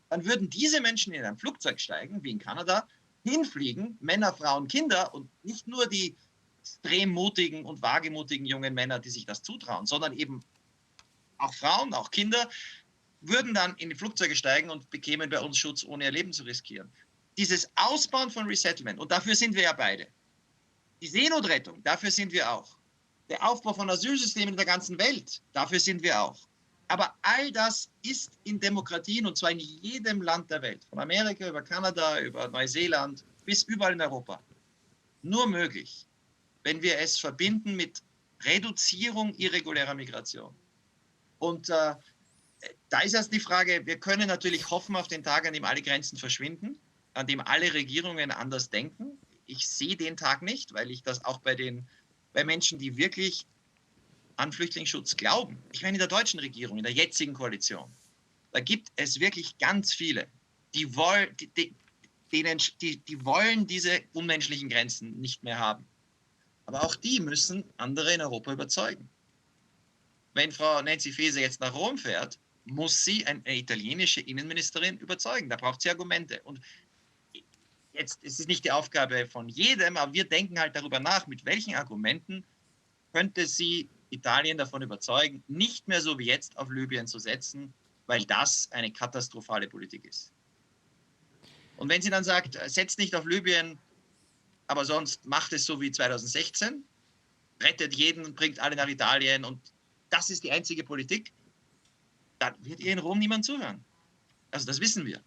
dann würden diese Menschen in ein Flugzeug steigen, wie in Kanada, hinfliegen, Männer, Frauen, Kinder und nicht nur die extrem mutigen und wagemutigen jungen Männer, die sich das zutrauen, sondern eben auch Frauen, auch Kinder, würden dann in die Flugzeuge steigen und bekämen bei uns Schutz, ohne ihr Leben zu riskieren. Dieses Ausbauen von Resettlement, und dafür sind wir ja beide, die Seenotrettung, dafür sind wir auch. Der Aufbau von Asylsystemen in der ganzen Welt, dafür sind wir auch. Aber all das ist in Demokratien, und zwar in jedem Land der Welt, von Amerika über Kanada, über Neuseeland, bis überall in Europa, nur möglich, wenn wir es verbinden mit Reduzierung irregulärer Migration. Und da ist erst die Frage, wir können natürlich hoffen auf den Tag, an dem alle Grenzen verschwinden, an dem alle Regierungen anders denken. Ich sehe den Tag nicht, weil ich das auch bei Menschen, die wirklich an Flüchtlingsschutz glauben. Ich meine, in der deutschen Regierung, in der jetzigen Koalition, da gibt es wirklich ganz viele, die wollen diese unmenschlichen Grenzen nicht mehr haben. Aber auch die müssen andere in Europa überzeugen. Wenn Frau Nancy Faeser jetzt nach Rom fährt, muss sie eine italienische Innenministerin überzeugen. Da braucht sie Argumente. Und jetzt ist es nicht die Aufgabe von jedem, aber wir denken halt darüber nach, mit welchen Argumenten könnte sie Italien davon überzeugen, nicht mehr so wie jetzt auf Libyen zu setzen, weil das eine katastrophale Politik ist. Und wenn sie dann sagt, setzt nicht auf Libyen, aber sonst macht es so wie 2016, rettet jeden und bringt alle nach Italien und das ist die einzige Politik, dann wird ihr in Rom niemand zuhören. Also das wissen wir.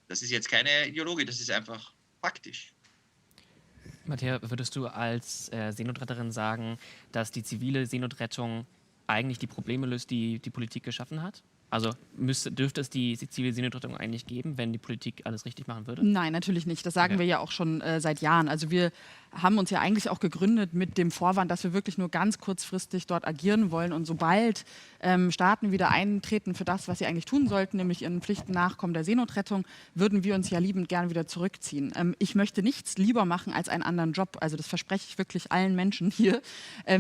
Das ist jetzt keine Ideologie, das ist einfach faktisch. Matthäa, würdest du als Seenotretterin sagen, dass die zivile Seenotrettung eigentlich die Probleme löst, die die Politik geschaffen hat? Also dürfte es die zivile Seenotrettung eigentlich geben, wenn die Politik alles richtig machen würde? Nein, natürlich nicht. Das sagen Okay. wir ja auch schon seit Jahren. Also wir haben uns ja eigentlich auch gegründet mit dem Vorwand, dass wir wirklich nur ganz kurzfristig dort agieren wollen. Und sobald Staaten wieder eintreten für das, was sie eigentlich tun sollten, nämlich ihren Pflichten nachkommen der Seenotrettung, würden wir uns ja liebend gern wieder zurückziehen. Ich möchte nichts lieber machen als einen anderen Job. Also das verspreche ich wirklich allen Menschen hier.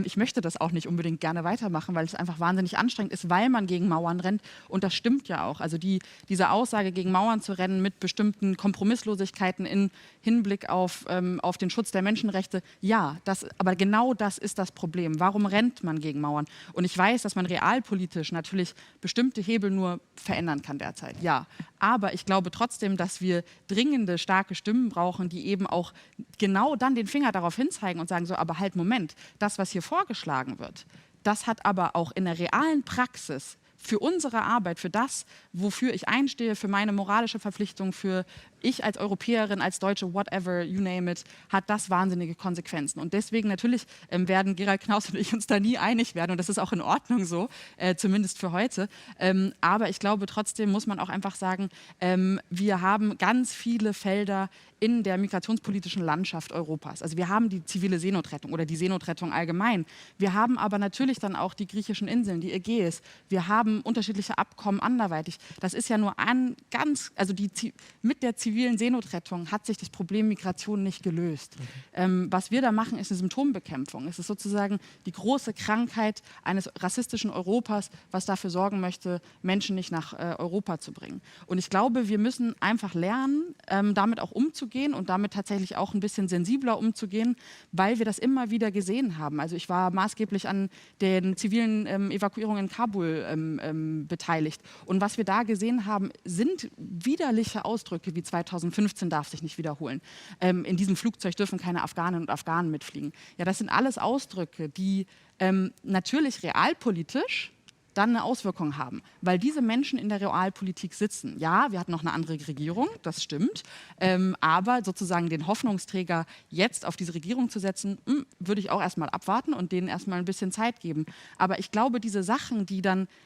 Ich möchte das auch nicht unbedingt gerne weitermachen, weil es einfach wahnsinnig anstrengend ist, weil man gegen Mauern rennt. Und das stimmt ja auch. Also diese Aussage, gegen Mauern zu rennen mit bestimmten Kompromisslosigkeiten in Hinblick auf den Schutz der Menschenrechte, ja, aber genau das ist das Problem. Warum rennt man gegen Mauern? Und ich weiß, dass man realpolitisch natürlich bestimmte Hebel nur verändern kann derzeit, ja. Aber ich glaube trotzdem, dass wir dringende, starke Stimmen brauchen, die eben auch genau dann den Finger darauf hinzeigen und sagen so, aber halt, Moment, das, was hier vorgeschlagen wird, das hat aber auch in der realen Praxis für unsere Arbeit, für das, wofür ich einstehe, für meine moralische Verpflichtung, für ich als Europäerin, als Deutsche, whatever, you name it, hat das wahnsinnige Konsequenzen. Und deswegen natürlich werden Gerald Knaus und ich uns da nie einig werden. Und das ist auch in Ordnung so, zumindest für heute. Aber ich glaube, trotzdem muss man auch einfach sagen, wir haben ganz viele Felder in der migrationspolitischen Landschaft Europas. Also wir haben die zivile Seenotrettung oder die Seenotrettung allgemein. Wir haben aber natürlich dann auch die griechischen Inseln, die Ägäis. Wir haben unterschiedliche Abkommen anderweitig. Das ist ja nur mit der zivilen Seenotrettung hat sich das Problem Migration nicht gelöst. Was wir da machen, ist eine Symptombekämpfung. Es ist sozusagen die große Krankheit eines rassistischen Europas, was dafür sorgen möchte, Menschen nicht nach Europa zu bringen. Und ich glaube, wir müssen einfach lernen, damit auch umzugehen und damit tatsächlich auch ein bisschen sensibler umzugehen, weil wir das immer wieder gesehen haben. Also ich war maßgeblich an den zivilen Evakuierungen in Kabul beteiligt. Und was wir da gesehen haben, sind widerliche Ausdrücke wie 2015 darf sich nicht wiederholen. In diesem Flugzeug dürfen keine Afghaninnen und Afghanen mitfliegen. Ja, das sind alles Ausdrücke, die natürlich realpolitisch dann eine Auswirkung haben, weil diese Menschen in der Realpolitik sitzen. Ja, wir hatten noch eine andere Regierung, das stimmt, aber sozusagen den Hoffnungsträger jetzt auf diese Regierung zu setzen, würde ich auch erstmal abwarten und denen erstmal ein bisschen Zeit geben. Aber ich glaube, diese Sachen,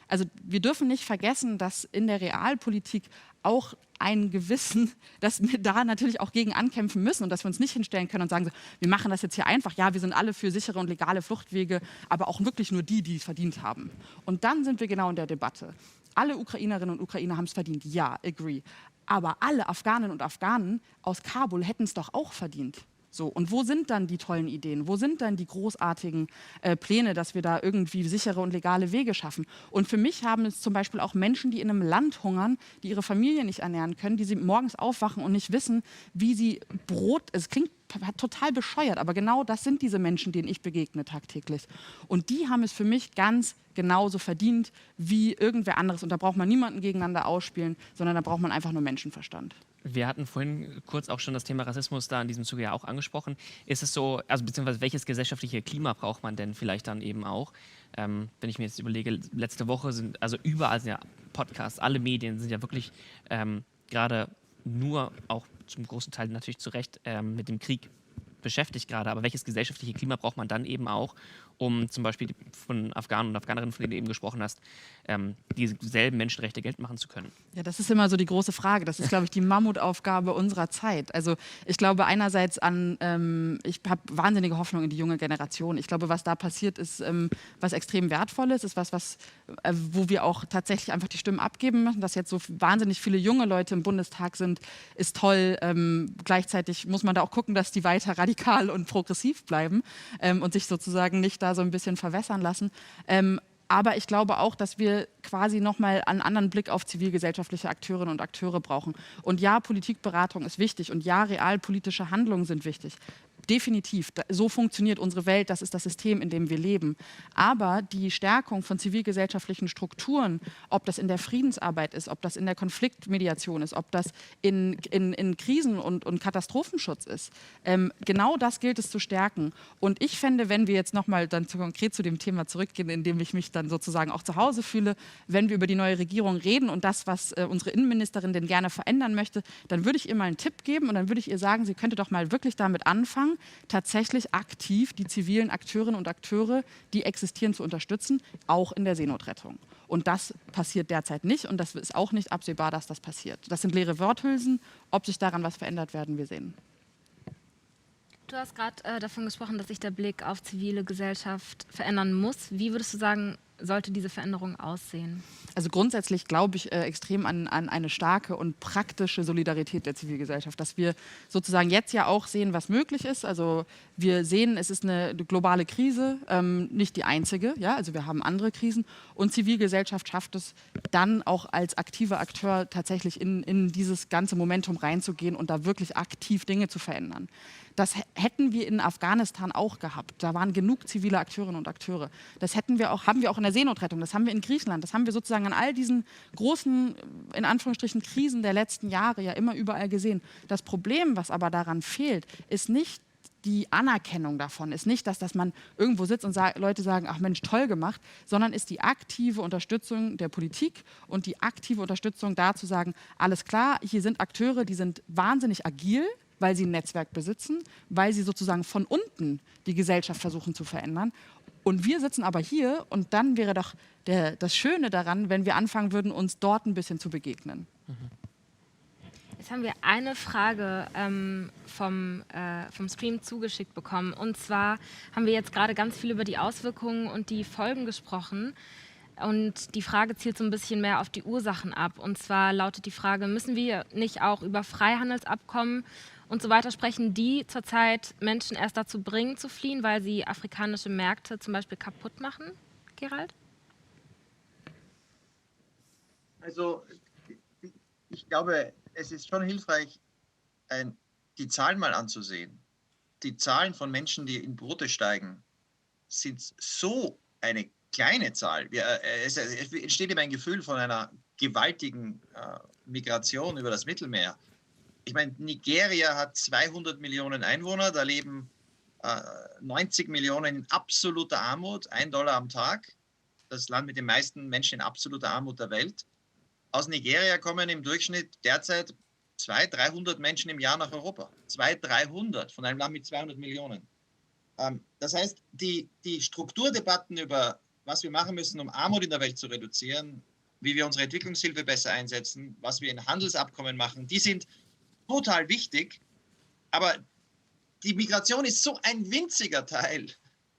also wir dürfen nicht vergessen, dass in der Realpolitik auch ein Gewissen, dass wir da natürlich auch gegen ankämpfen müssen und dass wir uns nicht hinstellen können und sagen, so, wir machen das jetzt hier einfach. Ja, wir sind alle für sichere und legale Fluchtwege, aber auch wirklich nur die es verdient haben. Und dann sind wir genau in der Debatte. Alle Ukrainerinnen und Ukrainer haben es verdient, ja, agree. Aber alle Afghaninnen und Afghanen aus Kabul hätten es doch auch verdient. So, und wo sind dann die tollen Ideen? Wo sind dann die großartigen Pläne, dass wir da irgendwie sichere und legale Wege schaffen? Und für mich haben es zum Beispiel auch Menschen, die in einem Land hungern, die ihre Familie nicht ernähren können, die sie morgens aufwachen und nicht wissen, wie sie es klingt total bescheuert, aber genau das sind diese Menschen, denen ich begegne tagtäglich. Und die haben es für mich ganz genauso verdient wie irgendwer anderes. Und da braucht man niemanden gegeneinander ausspielen, sondern da braucht man einfach nur Menschenverstand. Wir hatten vorhin kurz auch schon das Thema Rassismus da in diesem Zuge ja auch angesprochen. Ist es so, also beziehungsweise welches gesellschaftliche Klima braucht man denn vielleicht dann eben auch? Wenn ich mir jetzt überlege, letzte Woche sind, also überall sind ja Podcasts, alle Medien sind ja wirklich gerade nur, auch zum großen Teil natürlich zu Recht, mit dem Krieg beschäftigt gerade. Aber welches gesellschaftliche Klima braucht man dann eben auch, um zum Beispiel von Afghanen und Afghanerinnen, von denen du eben gesprochen hast, dieselben Menschenrechte geltend machen zu können? Ja, das ist immer so die große Frage. Das ist, glaube ich, die Mammutaufgabe unserer Zeit. Also ich glaube einerseits ich habe wahnsinnige Hoffnung in die junge Generation. Ich glaube, was da passiert, ist was extrem Wertvolles, ist wo wir auch tatsächlich einfach die Stimmen abgeben müssen. Dass jetzt so wahnsinnig viele junge Leute im Bundestag sind, ist toll. Gleichzeitig muss man da auch gucken, dass die weiter radikal und progressiv bleiben und sich sozusagen nicht da so ein bisschen verwässern lassen. Aber ich glaube auch, dass wir quasi nochmal einen anderen Blick auf zivilgesellschaftliche Akteurinnen und Akteure brauchen. Und ja, Politikberatung ist wichtig und ja, realpolitische Handlungen sind wichtig. Definitiv. So funktioniert unsere Welt, das ist das System, in dem wir leben. Aber die Stärkung von zivilgesellschaftlichen Strukturen, ob das in der Friedensarbeit ist, ob das in der Konfliktmediation ist, ob das in Krisen- und Katastrophenschutz ist, genau das gilt es zu stärken. Und ich fände, wenn wir jetzt nochmal dann konkret zu dem Thema zurückgehen, in dem ich mich dann sozusagen auch zu Hause fühle, wenn wir über die neue Regierung reden und das, was unsere Innenministerin denn gerne verändern möchte, dann würde ich ihr mal einen Tipp geben und dann würde ich ihr sagen, sie könnte doch mal wirklich damit anfangen, tatsächlich aktiv die zivilen Akteurinnen und Akteure, die existieren, zu unterstützen, auch in der Seenotrettung. Und das passiert derzeit nicht und das ist auch nicht absehbar, dass das passiert. Das sind leere Worthülsen. Ob sich daran was verändert, werden wir sehen. Du hast gerade davon gesprochen, dass sich der Blick auf zivile Gesellschaft verändern muss. Wie würdest du sagen, sollte diese Veränderung aussehen? Also grundsätzlich glaube ich extrem an eine starke und praktische Solidarität der Zivilgesellschaft, dass wir sozusagen jetzt ja auch sehen, was möglich ist. Also wir sehen, es ist eine globale Krise, nicht die einzige. Ja? Also wir haben andere Krisen und Zivilgesellschaft schafft es dann auch als aktiver Akteur tatsächlich in dieses ganze Momentum reinzugehen und da wirklich aktiv Dinge zu verändern. Das hätten wir in Afghanistan auch gehabt. Da waren genug zivile Akteurinnen und Akteure. Das haben wir auch in der Seenotrettung, das haben wir in Griechenland, das haben wir sozusagen an all diesen großen, in Anführungsstrichen, Krisen der letzten Jahre ja immer überall gesehen. Das Problem, was aber daran fehlt, ist nicht die Anerkennung davon, ist nicht, dass man irgendwo sitzt und Leute sagen, ach Mensch, toll gemacht, sondern ist die aktive Unterstützung der Politik und die aktive Unterstützung da zu sagen, alles klar, hier sind Akteure, die sind wahnsinnig agil, weil sie ein Netzwerk besitzen, weil sie sozusagen von unten die Gesellschaft versuchen zu verändern. Und wir sitzen aber hier und dann wäre doch das Schöne daran, wenn wir anfangen würden, uns dort ein bisschen zu begegnen. Jetzt haben wir eine Frage vom Stream zugeschickt bekommen. Und zwar haben wir jetzt gerade ganz viel über die Auswirkungen und die Folgen gesprochen. Und die Frage zielt so ein bisschen mehr auf die Ursachen ab. Und zwar lautet die Frage, müssen wir nicht auch über Freihandelsabkommen und so weiter sprechen, die zurzeit Menschen erst dazu bringen, zu fliehen, weil sie afrikanische Märkte zum Beispiel kaputt machen? Gerald? Also ich glaube, es ist schon hilfreich, die Zahlen mal anzusehen. Die Zahlen von Menschen, die in Boote steigen, sind so eine kleine Zahl. Es entsteht immer ein Gefühl von einer gewaltigen Migration über das Mittelmeer. Ich meine, Nigeria hat 200 Millionen Einwohner, da leben 90 Millionen in absoluter Armut, $1 am Tag. Das Land mit den meisten Menschen in absoluter Armut der Welt. Aus Nigeria kommen im Durchschnitt derzeit 200-300 Menschen im Jahr nach Europa. 200-300 von einem Land mit 200 Millionen. Das heißt, die Strukturdebatten über was wir machen müssen, um Armut in der Welt zu reduzieren, wie wir unsere Entwicklungshilfe besser einsetzen, was wir in Handelsabkommen machen, die sind total wichtig. Aber die Migration ist so ein winziger Teil,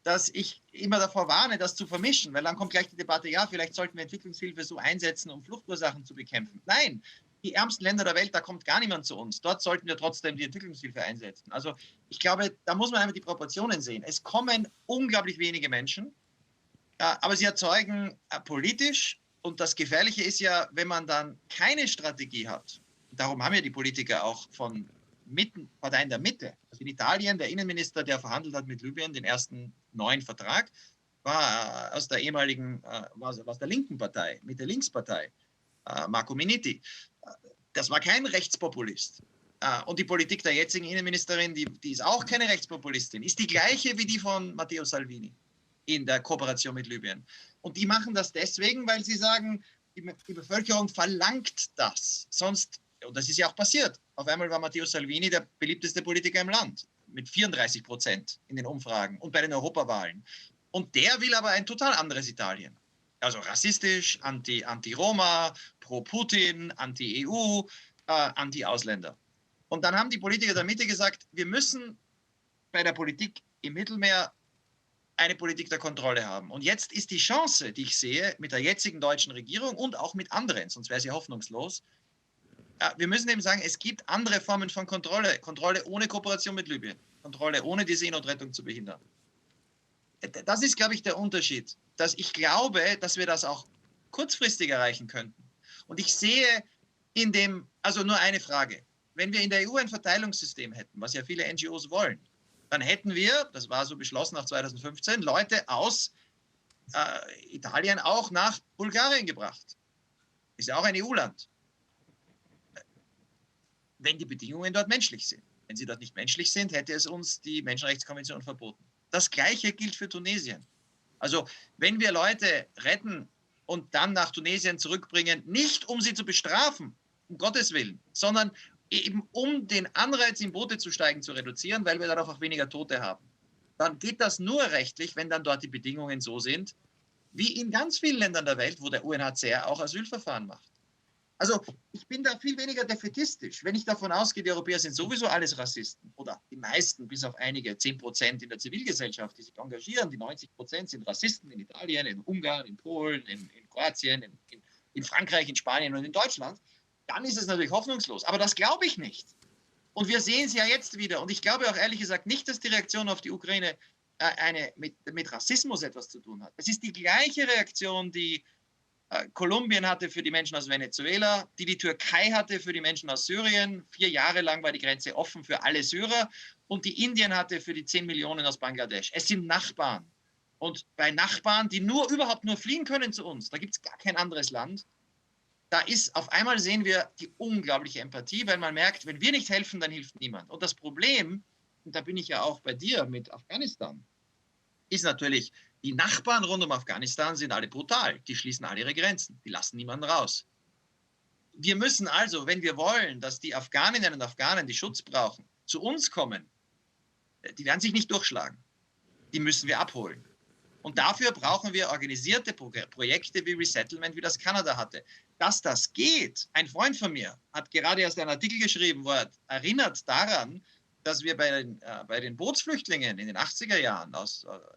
dass ich immer davor warne, das zu vermischen, weil dann kommt gleich die Debatte, ja, vielleicht sollten wir Entwicklungshilfe so einsetzen, um Fluchtursachen zu bekämpfen. Nein, die ärmsten Länder der Welt, da kommt gar niemand zu uns. Dort sollten wir trotzdem die Entwicklungshilfe einsetzen. Also ich glaube, da muss man einfach die Proportionen sehen. Es kommen unglaublich wenige Menschen, aber sie erzeugen politisch, und das Gefährliche ist ja, wenn man dann keine Strategie hat, darum haben ja die Politiker auch von Parteien der Mitte. Also in Italien, der Innenminister, der verhandelt hat mit Libyen, den ersten neuen Vertrag, war aus der ehemaligen, aus der linken Partei, mit der Linkspartei, Marco Minniti. Das war kein Rechtspopulist. Und die Politik der jetzigen Innenministerin, die ist auch keine Rechtspopulistin, ist die gleiche wie die von Matteo Salvini in der Kooperation mit Libyen. Und die machen das deswegen, weil sie sagen, die Bevölkerung verlangt das. Sonst, und das ist ja auch passiert, auf einmal war Matteo Salvini der beliebteste Politiker im Land mit 34% in den Umfragen und bei den Europawahlen. Und der will aber ein total anderes Italien. Also rassistisch, anti-Roma, pro-Putin, anti-EU, anti-Ausländer. Und dann haben die Politiker der Mitte gesagt, wir müssen bei der Politik im Mittelmeer eine Politik der Kontrolle haben. Und jetzt ist die Chance, die ich sehe, mit der jetzigen deutschen Regierung und auch mit anderen, sonst wäre sie hoffnungslos, wir müssen eben sagen, es gibt andere Formen von Kontrolle. Kontrolle ohne Kooperation mit Libyen. Kontrolle ohne die Seenotrettung zu behindern. Das ist, glaube ich, der Unterschied. Dass ich glaube, dass wir das auch kurzfristig erreichen könnten. Und ich sehe also nur eine Frage. Wenn wir in der EU ein Verteilungssystem hätten, was ja viele NGOs wollen, dann hätten wir, das war so beschlossen nach 2015, Leute aus Italien auch nach Bulgarien gebracht. Ist ja auch ein EU-Land. Wenn die Bedingungen dort menschlich sind. Wenn sie dort nicht menschlich sind, hätte es uns die Menschenrechtskonvention verboten. Das Gleiche gilt für Tunesien. Also wenn wir Leute retten und dann nach Tunesien zurückbringen, nicht um sie zu bestrafen, um Gottes Willen, sondern eben um den Anreiz, in Boote zu steigen, zu reduzieren, weil wir dadurch auch weniger Tote haben, dann geht das nur rechtlich, wenn dann dort die Bedingungen so sind, wie in ganz vielen Ländern der Welt, wo der UNHCR auch Asylverfahren macht. Also ich bin da viel weniger defätistisch. Wenn ich davon ausgehe, die Europäer sind sowieso alles Rassisten oder die meisten, bis auf einige 10% in der Zivilgesellschaft, die sich engagieren, die 90% sind Rassisten in Italien, in Ungarn, in Polen, in Kroatien, in Frankreich, in Spanien und in Deutschland, dann ist es natürlich hoffnungslos. Aber das glaube ich nicht. Und wir sehen es ja jetzt wieder. Und ich glaube auch ehrlich gesagt nicht, dass die Reaktion auf die Ukraine mit Rassismus etwas zu tun hat. Es ist die gleiche Reaktion, die Kolumbien hatte für die Menschen aus Venezuela, die Türkei hatte für die Menschen aus Syrien. 4 Jahre lang war die Grenze offen für alle Syrer und die Indien hatte für die 10 Millionen aus Bangladesch. Es sind Nachbarn. Und bei Nachbarn, die überhaupt nur fliehen können zu uns, da gibt es gar kein anderes Land, da ist, auf einmal sehen wir die unglaubliche Empathie, weil man merkt, wenn wir nicht helfen, dann hilft niemand. Und das Problem, und da bin ich ja auch bei dir mit Afghanistan, ist natürlich, die Nachbarn rund um Afghanistan sind alle brutal. Die schließen alle ihre Grenzen. Die lassen niemanden raus. Wir müssen also, wenn wir wollen, dass die Afghaninnen und Afghanen, die Schutz brauchen, zu uns kommen, die werden sich nicht durchschlagen. Die müssen wir abholen. Und dafür brauchen wir organisierte Projekte wie Resettlement, wie das Kanada hatte. Dass das geht, ein Freund von mir hat gerade erst einen Artikel geschrieben, wo er erinnert daran, dass wir bei den Bootsflüchtlingen in den 80er Jahren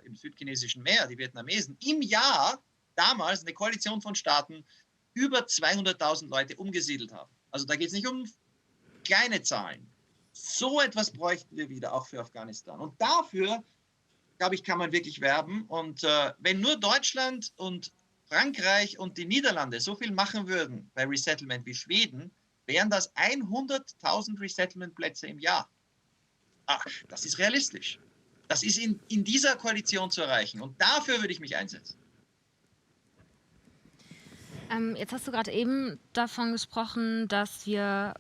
im südchinesischen Meer, die Vietnamesen, im Jahr damals eine Koalition von Staaten über 200.000 Leute umgesiedelt haben. Also da geht es nicht um kleine Zahlen. So etwas bräuchten wir wieder, auch für Afghanistan. Und dafür, glaube ich, kann man wirklich werben. Und wenn nur Deutschland und Frankreich und die Niederlande so viel machen würden bei Resettlement wie Schweden, wären das 100.000 Resettlement-Plätze im Jahr. Das ist realistisch. Das ist in dieser Koalition zu erreichen. Und dafür würde ich mich einsetzen. Jetzt hast du gerade eben davon gesprochen, dass wir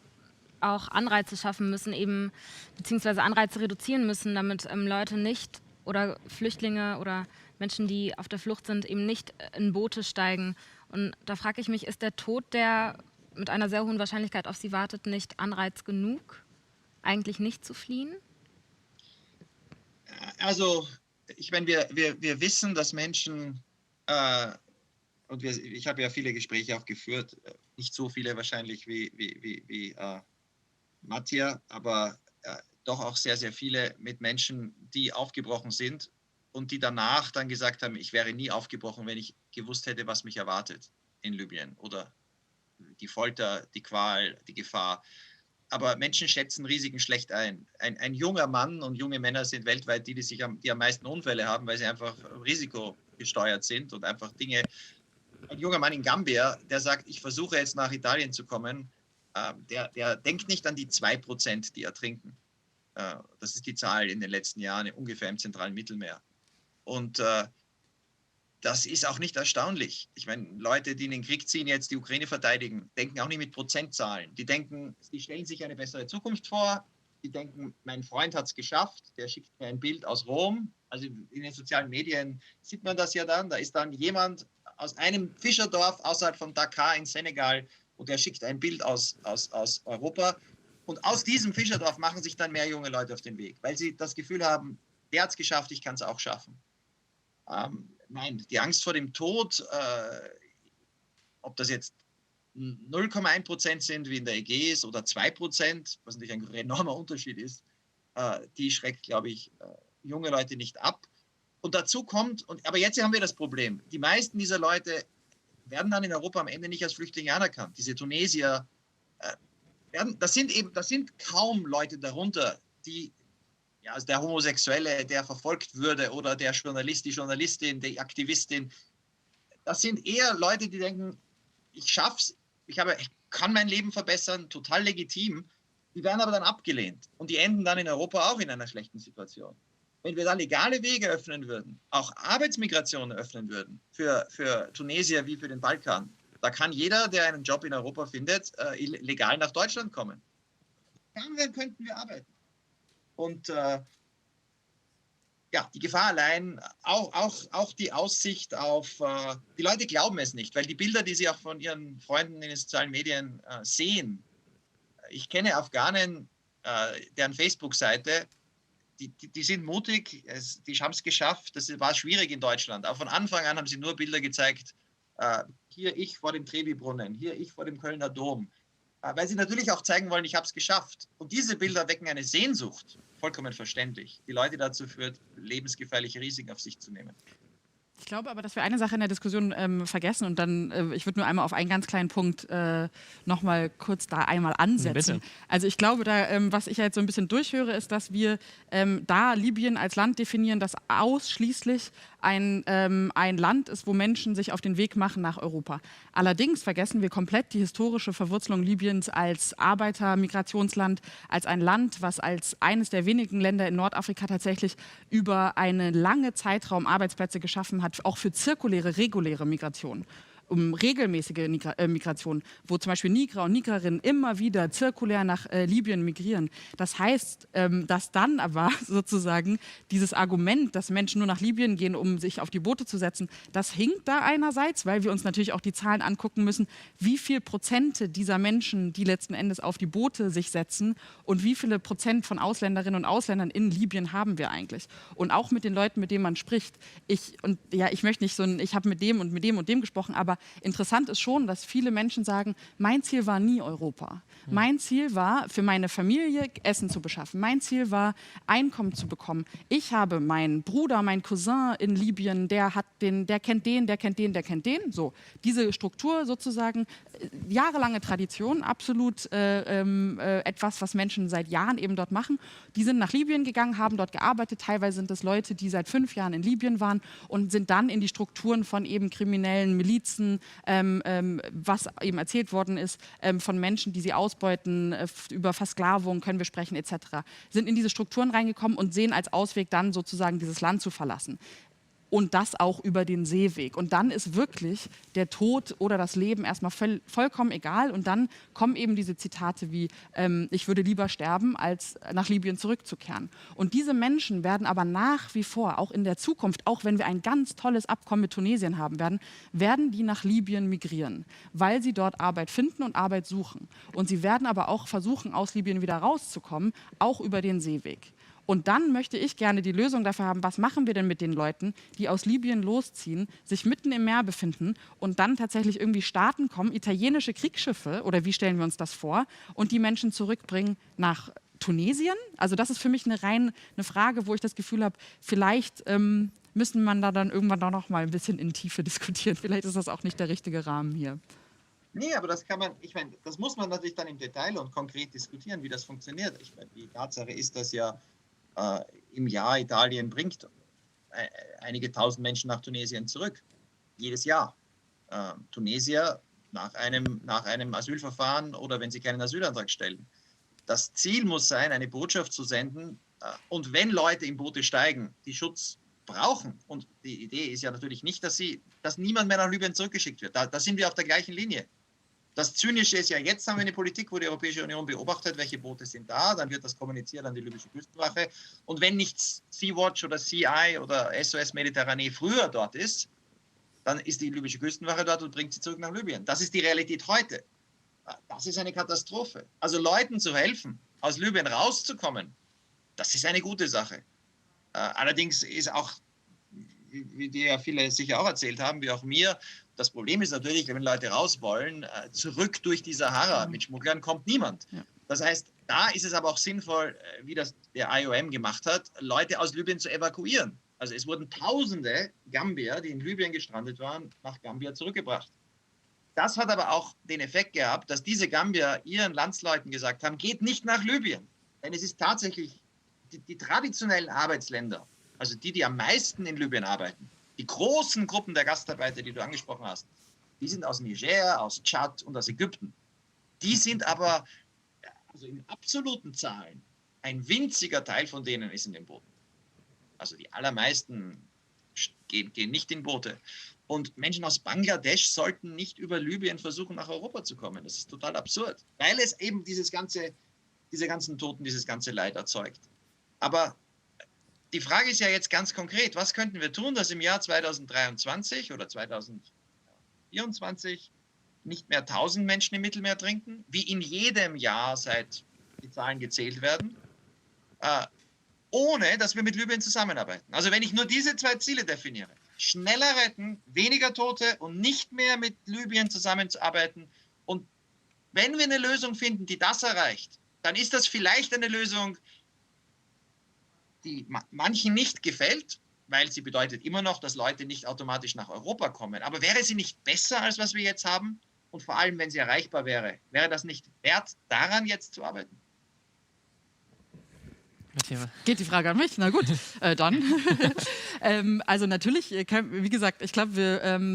auch Anreize schaffen müssen, eben beziehungsweise Anreize reduzieren müssen, damit Leute nicht oder Flüchtlinge oder Menschen, die auf der Flucht sind, eben nicht in Boote steigen. Und da frage ich mich, ist der Tod, der mit einer sehr hohen Wahrscheinlichkeit auf sie wartet, nicht Anreiz genug, eigentlich nicht zu fliehen? Also, ich meine, wir wissen, dass Menschen, und ich habe ja viele Gespräche auch geführt, nicht so viele wahrscheinlich wie Mattia, aber doch auch sehr, sehr viele mit Menschen, die aufgebrochen sind und die danach dann gesagt haben, ich wäre nie aufgebrochen, wenn ich gewusst hätte, was mich erwartet in Libyen oder die Folter, die Qual, die Gefahr. Aber Menschen schätzen Risiken schlecht ein. Ein junger Mann und junge Männer sind weltweit die am meisten Unfälle haben, weil sie einfach risikogesteuert sind und einfach Dinge. Ein junger Mann in Gambia, der sagt, ich versuche jetzt nach Italien zu kommen, der denkt nicht an die 2%, die ertrinken. Das ist die Zahl in den letzten Jahren ungefähr im zentralen Mittelmeer. Und das ist auch nicht erstaunlich. Ich meine, Leute, die in den Krieg ziehen, jetzt die Ukraine verteidigen, denken auch nicht mit Prozentzahlen. Die stellen sich eine bessere Zukunft vor. Die denken, mein Freund hat es geschafft, der schickt mir ein Bild aus Rom. Also in den sozialen Medien sieht man das ja dann. Da ist dann jemand aus einem Fischerdorf außerhalb von Dakar in Senegal und der schickt ein Bild aus Europa. Und aus diesem Fischerdorf machen sich dann mehr junge Leute auf den Weg, weil sie das Gefühl haben, der hat es geschafft, ich kann es auch schaffen. Nein, die Angst vor dem Tod, ob das jetzt 0,1% sind, wie in der Ägäis, oder 2%, was natürlich ein enormer Unterschied ist, die schreckt, glaube ich, junge Leute nicht ab. Und dazu kommt, aber jetzt haben wir das Problem, die meisten dieser Leute werden dann in Europa am Ende nicht als Flüchtlinge anerkannt. Diese Tunesier, das sind kaum Leute darunter, die, ja, also der Homosexuelle, der verfolgt würde, oder der Journalist, die Journalistin, die Aktivistin. Das sind eher Leute, die denken, ich schaff's, ich kann mein Leben verbessern, total legitim. Die werden aber dann abgelehnt und die enden dann in Europa auch in einer schlechten Situation. Wenn wir da legale Wege öffnen würden, auch Arbeitsmigration öffnen würden für Tunesier wie für den Balkan, da kann jeder, der einen Job in Europa findet, legal nach Deutschland kommen. Dann könnten wir arbeiten. Und ja, die Gefahr allein, auch die Aussicht auf, die Leute glauben es nicht, weil die Bilder, die sie auch von ihren Freunden in den sozialen Medien sehen, ich kenne Afghanen, deren Facebook-Seite, die sind mutig, die haben es geschafft, das war schwierig in Deutschland. Auch von Anfang an haben sie nur Bilder gezeigt, hier ich vor dem Trevi-Brunnen, hier ich vor dem Kölner Dom, weil sie natürlich auch zeigen wollen, ich habe es geschafft. Und diese Bilder wecken eine Sehnsucht, vollkommen verständlich, die Leute dazu führt, lebensgefährliche Risiken auf sich zu nehmen. Ich glaube aber, dass wir eine Sache in der Diskussion vergessen und dann, ich würde nur einmal auf einen ganz kleinen Punkt noch mal kurz da einmal ansetzen. Bitte. Also ich glaube, da, was ich jetzt so ein bisschen durchhöre, ist, dass wir da Libyen als Land definieren, das ausschließlich ein Land ist, wo Menschen sich auf den Weg machen nach Europa. Allerdings vergessen wir komplett die historische Verwurzelung Libyens als Arbeitermigrationsland, als ein Land, was als eines der wenigen Länder in Nordafrika tatsächlich über einen langen Zeitraum Arbeitsplätze geschaffen hat, auch für zirkuläre, reguläre Migration. Um regelmäßige Migration, wo zum Beispiel Niger und Nigerinnen immer wieder zirkulär nach Libyen migrieren. Das heißt, dass dann aber sozusagen dieses Argument, dass Menschen nur nach Libyen gehen, um sich auf die Boote zu setzen, das hinkt da einerseits, weil wir uns natürlich auch die Zahlen angucken müssen, wie viel Prozente dieser Menschen, die letzten Endes auf die Boote sich setzen und wie viele Prozent von Ausländerinnen und Ausländern in Libyen haben wir eigentlich. Und auch mit den Leuten, mit denen man spricht. Ich möchte nicht ich habe mit dem und dem gesprochen, aber interessant ist schon, dass viele Menschen sagen, mein Ziel war nie Europa. Mein Ziel war, für meine Familie Essen zu beschaffen. Mein Ziel war, Einkommen zu bekommen. Ich habe meinen Bruder, meinen Cousin in Libyen, der kennt den, der kennt den, der kennt den. So, diese Struktur sozusagen, jahrelange Tradition, absolut etwas, was Menschen seit Jahren eben dort machen. Die sind nach Libyen gegangen, haben dort gearbeitet. Teilweise sind es Leute, die seit 5 Jahren in Libyen waren und sind dann in die Strukturen von eben kriminellen Milizen, was eben erzählt worden ist, von Menschen, die sie ausbeuten, über Versklavung können wir sprechen, etc., sind in diese Strukturen reingekommen und sehen als Ausweg dann sozusagen dieses Land zu verlassen. Und das auch über den Seeweg. Und dann ist wirklich der Tod oder das Leben erstmal vollkommen egal. Und dann kommen eben diese Zitate wie, ich würde lieber sterben, als nach Libyen zurückzukehren. Und diese Menschen werden aber nach wie vor, auch in der Zukunft, auch wenn wir ein ganz tolles Abkommen mit Tunesien haben werden die nach Libyen migrieren, weil sie dort Arbeit finden und Arbeit suchen. Und sie werden aber auch versuchen, aus Libyen wieder rauszukommen, auch über den Seeweg. Und dann möchte ich gerne die Lösung dafür haben, was machen wir denn mit den Leuten, die aus Libyen losziehen, sich mitten im Meer befinden und dann tatsächlich irgendwie Staaten kommen, italienische Kriegsschiffe, oder wie stellen wir uns das vor, und die Menschen zurückbringen nach Tunesien? Also das ist für mich eine Frage, wo ich das Gefühl habe, vielleicht müssen man da dann irgendwann auch noch mal ein bisschen in Tiefe diskutieren. Vielleicht ist das auch nicht der richtige Rahmen hier. Nee, aber das kann man, ich meine, das muss man natürlich dann im Detail und konkret diskutieren, wie das funktioniert. Ich meine, die Tatsache ist, dass ja im Jahr Italien bringt einige tausend Menschen nach Tunesien zurück. Jedes Jahr. Tunesier nach einem Asylverfahren oder wenn sie keinen Asylantrag stellen. Das Ziel muss sein, eine Botschaft zu senden. Und wenn Leute in Boote steigen, die Schutz brauchen, und die Idee ist ja natürlich nicht, dass niemand mehr nach Libyen zurückgeschickt wird. Da sind wir auf der gleichen Linie. Das Zynische ist ja, jetzt haben wir eine Politik, wo die Europäische Union beobachtet, welche Boote sind da, dann wird das kommuniziert an die libysche Küstenwache. Und wenn nicht Sea-Watch oder CI oder SOS Mediterranee früher dort ist, dann ist die libysche Küstenwache dort und bringt sie zurück nach Libyen. Das ist die Realität heute. Das ist eine Katastrophe. Also Leuten zu helfen, aus Libyen rauszukommen, das ist eine gute Sache. Allerdings ist auch, wie dir ja viele sicher auch erzählt haben, wie auch mir, das Problem ist natürlich, wenn Leute raus wollen, zurück durch die Sahara mit Schmugglern kommt niemand. Ja. Das heißt, da ist es aber auch sinnvoll, wie das der IOM gemacht hat, Leute aus Libyen zu evakuieren. Also es wurden Tausende Gambier, die in Libyen gestrandet waren, nach Gambia zurückgebracht. Das hat aber auch den Effekt gehabt, dass diese Gambier ihren Landsleuten gesagt haben, geht nicht nach Libyen. Denn es ist tatsächlich die traditionellen Arbeitsländer, also die am meisten in Libyen arbeiten, die großen Gruppen der Gastarbeiter, die du angesprochen hast, die sind aus Niger, aus Tschad und aus Ägypten. Die sind aber also in absoluten Zahlen, ein winziger Teil von denen ist in den Booten. Also die allermeisten gehen nicht in Boote. Und Menschen aus Bangladesch sollten nicht über Libyen versuchen, nach Europa zu kommen. Das ist total absurd, weil es eben diese ganzen Toten, dieses ganze Leid erzeugt. Aber die Frage ist ja jetzt ganz konkret, was könnten wir tun, dass im Jahr 2023 oder 2024 nicht mehr 1000 Menschen im Mittelmeer trinken, wie in jedem Jahr, seit die Zahlen gezählt werden, ohne dass wir mit Libyen zusammenarbeiten. Also wenn ich nur diese 2 Ziele definiere, schneller retten, weniger Tote und nicht mehr mit Libyen zusammenzuarbeiten. Und wenn wir eine Lösung finden, die das erreicht, dann ist das vielleicht eine Lösung, die manchen nicht gefällt, weil sie bedeutet immer noch, dass Leute nicht automatisch nach Europa kommen. Aber wäre sie nicht besser, als was wir jetzt haben? Und vor allem, wenn sie erreichbar wäre, wäre das nicht wert, daran jetzt zu arbeiten? Geht die Frage an mich? Na gut, dann. Also natürlich, wie gesagt, ich glaube,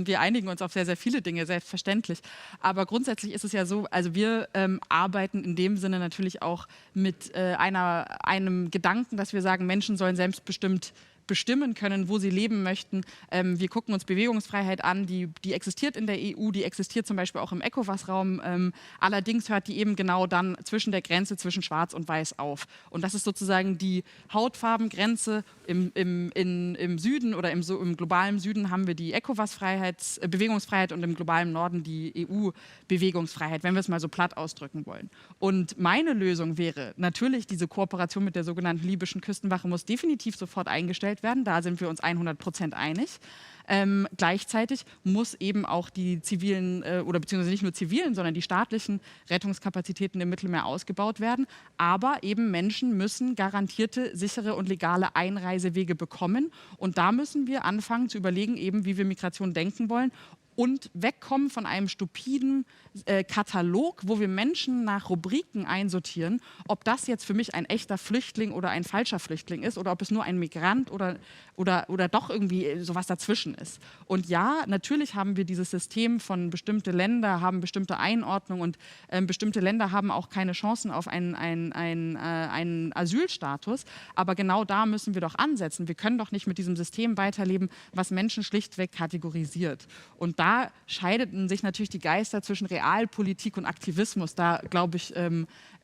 wir einigen uns auf sehr, sehr viele Dinge, selbstverständlich. Aber grundsätzlich ist es ja so, also wir arbeiten in dem Sinne natürlich auch mit einem Gedanken, dass wir sagen, Menschen sollen selbstbestimmt bestimmen können, wo sie leben möchten. Wir gucken uns Bewegungsfreiheit an, die existiert in der EU, die existiert zum Beispiel auch im ECOWAS-Raum. Allerdings hört die eben genau dann zwischen der Grenze zwischen Schwarz und Weiß auf. Und das ist sozusagen die Hautfarbengrenze. Im Süden oder im globalen Süden haben wir die Bewegungsfreiheit und im globalen Norden die EU-Bewegungsfreiheit, wenn wir es mal so platt ausdrücken wollen. Und meine Lösung wäre natürlich, diese Kooperation mit der sogenannten libyschen Küstenwache muss definitiv sofort eingestellt werden. Da sind wir uns 100% einig. Gleichzeitig muss eben auch die zivilen oder beziehungsweise nicht nur zivilen, sondern die staatlichen Rettungskapazitäten im Mittelmeer ausgebaut werden. Aber eben Menschen müssen garantierte, sichere und legale Einreisewege bekommen. Und da müssen wir anfangen zu überlegen, eben wie wir Migration denken wollen. Und wegkommen von einem stupiden Katalog, wo wir Menschen nach Rubriken einsortieren, ob das jetzt für mich ein echter Flüchtling oder ein falscher Flüchtling ist oder ob es nur ein Migrant oder doch irgendwie sowas dazwischen ist. Und ja, natürlich haben wir dieses System von bestimmte Länder haben bestimmte Einordnungen und bestimmte Länder haben auch keine Chancen auf einen Asylstatus. Aber genau da müssen wir doch ansetzen. Wir können doch nicht mit diesem System weiterleben, was Menschen schlichtweg kategorisiert. Und da scheiden sich natürlich die Geister zwischen Realpolitik und Aktivismus. Da, glaube ich,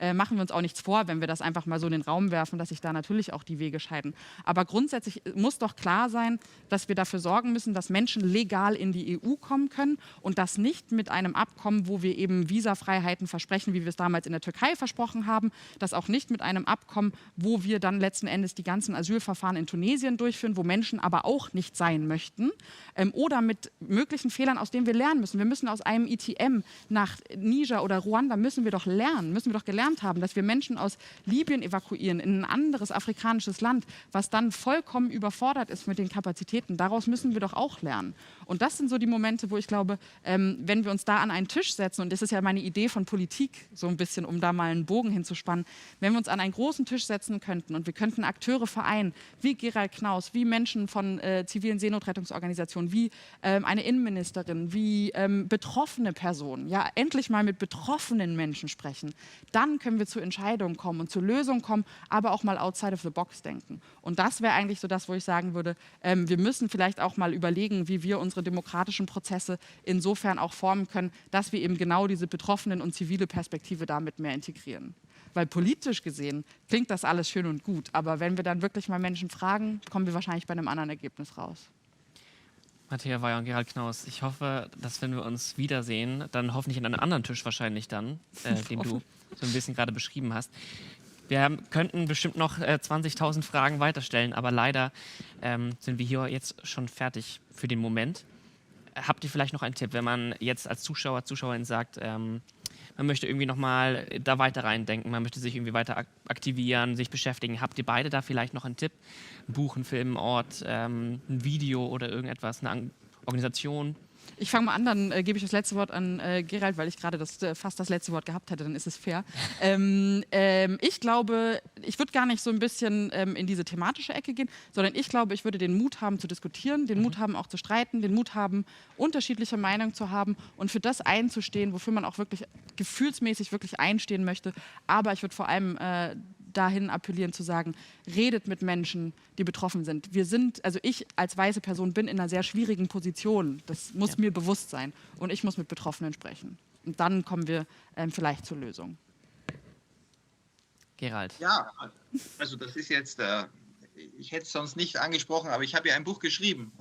machen wir uns auch nichts vor, wenn wir das einfach mal so in den Raum werfen, dass sich da natürlich auch die Wege scheiden. Aber grundsätzlich muss doch klar sein, dass wir dafür sorgen müssen, dass Menschen legal in die EU kommen können und das nicht mit einem Abkommen, wo wir eben Visafreiheiten versprechen, wie wir es damals in der Türkei versprochen haben, das auch nicht mit einem Abkommen, wo wir dann letzten Endes die ganzen Asylverfahren in Tunesien durchführen, wo Menschen aber auch nicht sein möchten, oder mit möglichen Fehlern, aus denen wir lernen müssen. Wir müssen aus einem ITM nach Niger oder Ruanda müssen wir doch gelernt haben, dass wir Menschen aus Libyen evakuieren in ein anderes afrikanisches Land, was dann vollkommen überfordert ist mit den Kapazitäten. Daraus müssen wir doch auch lernen. Und das sind so die Momente, wo ich glaube, wenn wir uns da an einen Tisch setzen, und das ist ja meine Idee von Politik, so ein bisschen, um da mal einen Bogen hinzuspannen, wenn wir uns an einen großen Tisch setzen könnten und wir könnten Akteure vereinen, wie Gerald Knaus, wie Menschen von zivilen Seenotrettungsorganisationen, wie eine Innenministerin, wie betroffene Personen, ja, endlich mal mit betroffenen Menschen sprechen, dann können wir zu Entscheidungen kommen und zu Lösungen kommen, aber auch mal outside of the box denken. Und das wäre eigentlich so das, wo ich sagen würde, wir müssen vielleicht auch mal überlegen, wie wir unsere demokratischen Prozesse insofern auch formen können, dass wir eben genau diese betroffenen und zivile Perspektive damit mehr integrieren. Weil politisch gesehen klingt das alles schön und gut, aber wenn wir dann wirklich mal Menschen fragen, kommen wir wahrscheinlich bei einem anderen Ergebnis raus. Matthäa Weyer und Gerald Knaus, ich hoffe, dass wenn wir uns wiedersehen, dann hoffentlich an einem anderen Tisch wahrscheinlich dann, den du so ein bisschen gerade beschrieben hast. Wir könnten bestimmt noch 20.000 Fragen weiterstellen, aber leider sind wir hier jetzt schon fertig für den Moment. Habt ihr vielleicht noch einen Tipp, wenn man jetzt als Zuschauerin sagt, man möchte irgendwie nochmal da weiter reindenken, man möchte sich irgendwie weiter aktivieren, sich beschäftigen. Habt ihr beide da vielleicht noch einen Tipp? Ein Buch, ein Film, ein Ort, ein Video oder irgendetwas, eine Organisation? Ich fange mal an, dann gebe ich das letzte Wort an Gerald, weil ich gerade fast das letzte Wort gehabt hätte, dann ist es fair. Ich glaube, ich würde gar nicht so ein bisschen in diese thematische Ecke gehen, sondern ich glaube, ich würde den Mut haben zu diskutieren, den Mut haben auch zu streiten, den Mut haben, unterschiedliche Meinungen zu haben und für das einzustehen, wofür man auch wirklich gefühlsmäßig wirklich einstehen möchte. Aber ich würde vor allem dahin appellieren zu sagen, redet mit Menschen, die betroffen sind. Also ich als weiße Person bin in einer sehr schwierigen Position. Das muss mir bewusst sein. Und ich muss mit Betroffenen sprechen. Und dann kommen wir vielleicht zur Lösung. Gerald. Ja, also das ist jetzt, ich hätte es sonst nicht angesprochen, aber ich habe ja ein Buch geschrieben.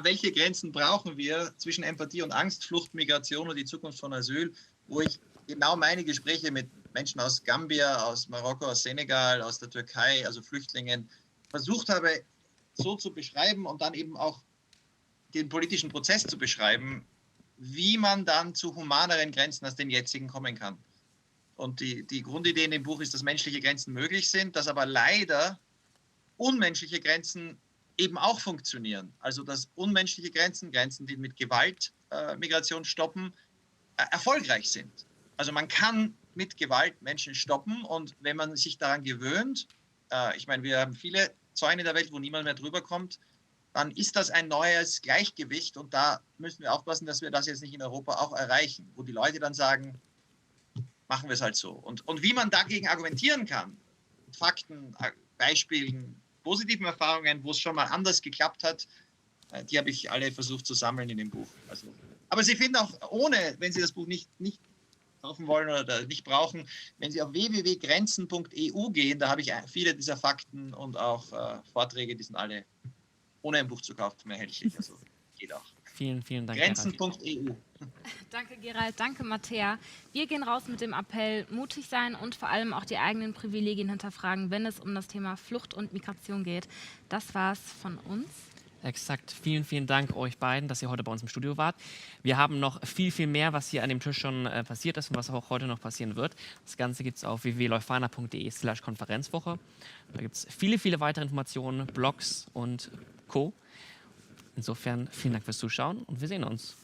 Welche Grenzen brauchen wir zwischen Empathie und Angst, Flucht, Migration und die Zukunft von Asyl, wo ich genau meine Gespräche mit Menschen aus Gambia, aus Marokko, aus Senegal, aus der Türkei, also Flüchtlingen, versucht habe, so zu beschreiben und dann eben auch den politischen Prozess zu beschreiben, wie man dann zu humaneren Grenzen als den jetzigen kommen kann. Und die Grundidee in dem Buch ist, dass menschliche Grenzen möglich sind, dass aber leider unmenschliche Grenzen eben auch funktionieren. Also dass unmenschliche Grenzen, die mit Gewalt Migration stoppen, erfolgreich sind. Also man kann mit Gewalt Menschen stoppen und wenn man sich daran gewöhnt, ich meine, wir haben viele Zäune in der Welt, wo niemand mehr drüber kommt, dann ist das ein neues Gleichgewicht und da müssen wir aufpassen, dass wir das jetzt nicht in Europa auch erreichen, wo die Leute dann sagen, machen wir es halt so. Und wie man dagegen argumentieren kann, mit Fakten, Beispielen, positiven Erfahrungen, wo es schon mal anders geklappt hat, die habe ich alle versucht zu sammeln in dem Buch. Also, aber Sie finden auch ohne, wenn Sie das Buch nicht kaufen wollen oder nicht brauchen, wenn Sie auf www.grenzen.eu gehen, da habe ich viele dieser Fakten und auch Vorträge, die sind alle ohne ein Buch zu kaufen erhältlich. Also geht auch. Vielen, vielen Dank. Grenzen.eu. Danke, Gerald. Danke, Mattea. Wir gehen raus mit dem Appell, mutig sein und vor allem auch die eigenen Privilegien hinterfragen, wenn es um das Thema Flucht und Migration geht. Das war's von uns. Exakt. Vielen, vielen Dank euch beiden, dass ihr heute bei uns im Studio wart. Wir haben noch viel, viel mehr, was hier an dem Tisch schon passiert ist und was auch heute noch passieren wird. Das Ganze gibt es auf www.leuphana.de/Konferenzwoche. Da gibt es viele, viele weitere Informationen, Blogs und Co. Insofern vielen Dank fürs Zuschauen und wir sehen uns.